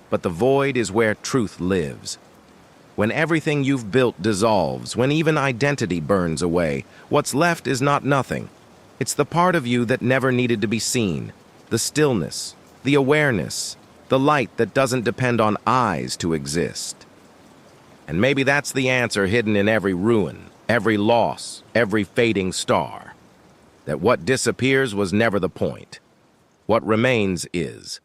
Speaker 1: but the void is where truth lives. When everything you've built dissolves, when even identity burns away, what's left is not nothing. It's the part of you that never needed to be seen, the stillness, the awareness, the light that doesn't depend on eyes to exist. And maybe that's the answer hidden in every ruin, every loss, every fading star. That what disappears was never the point. What remains is.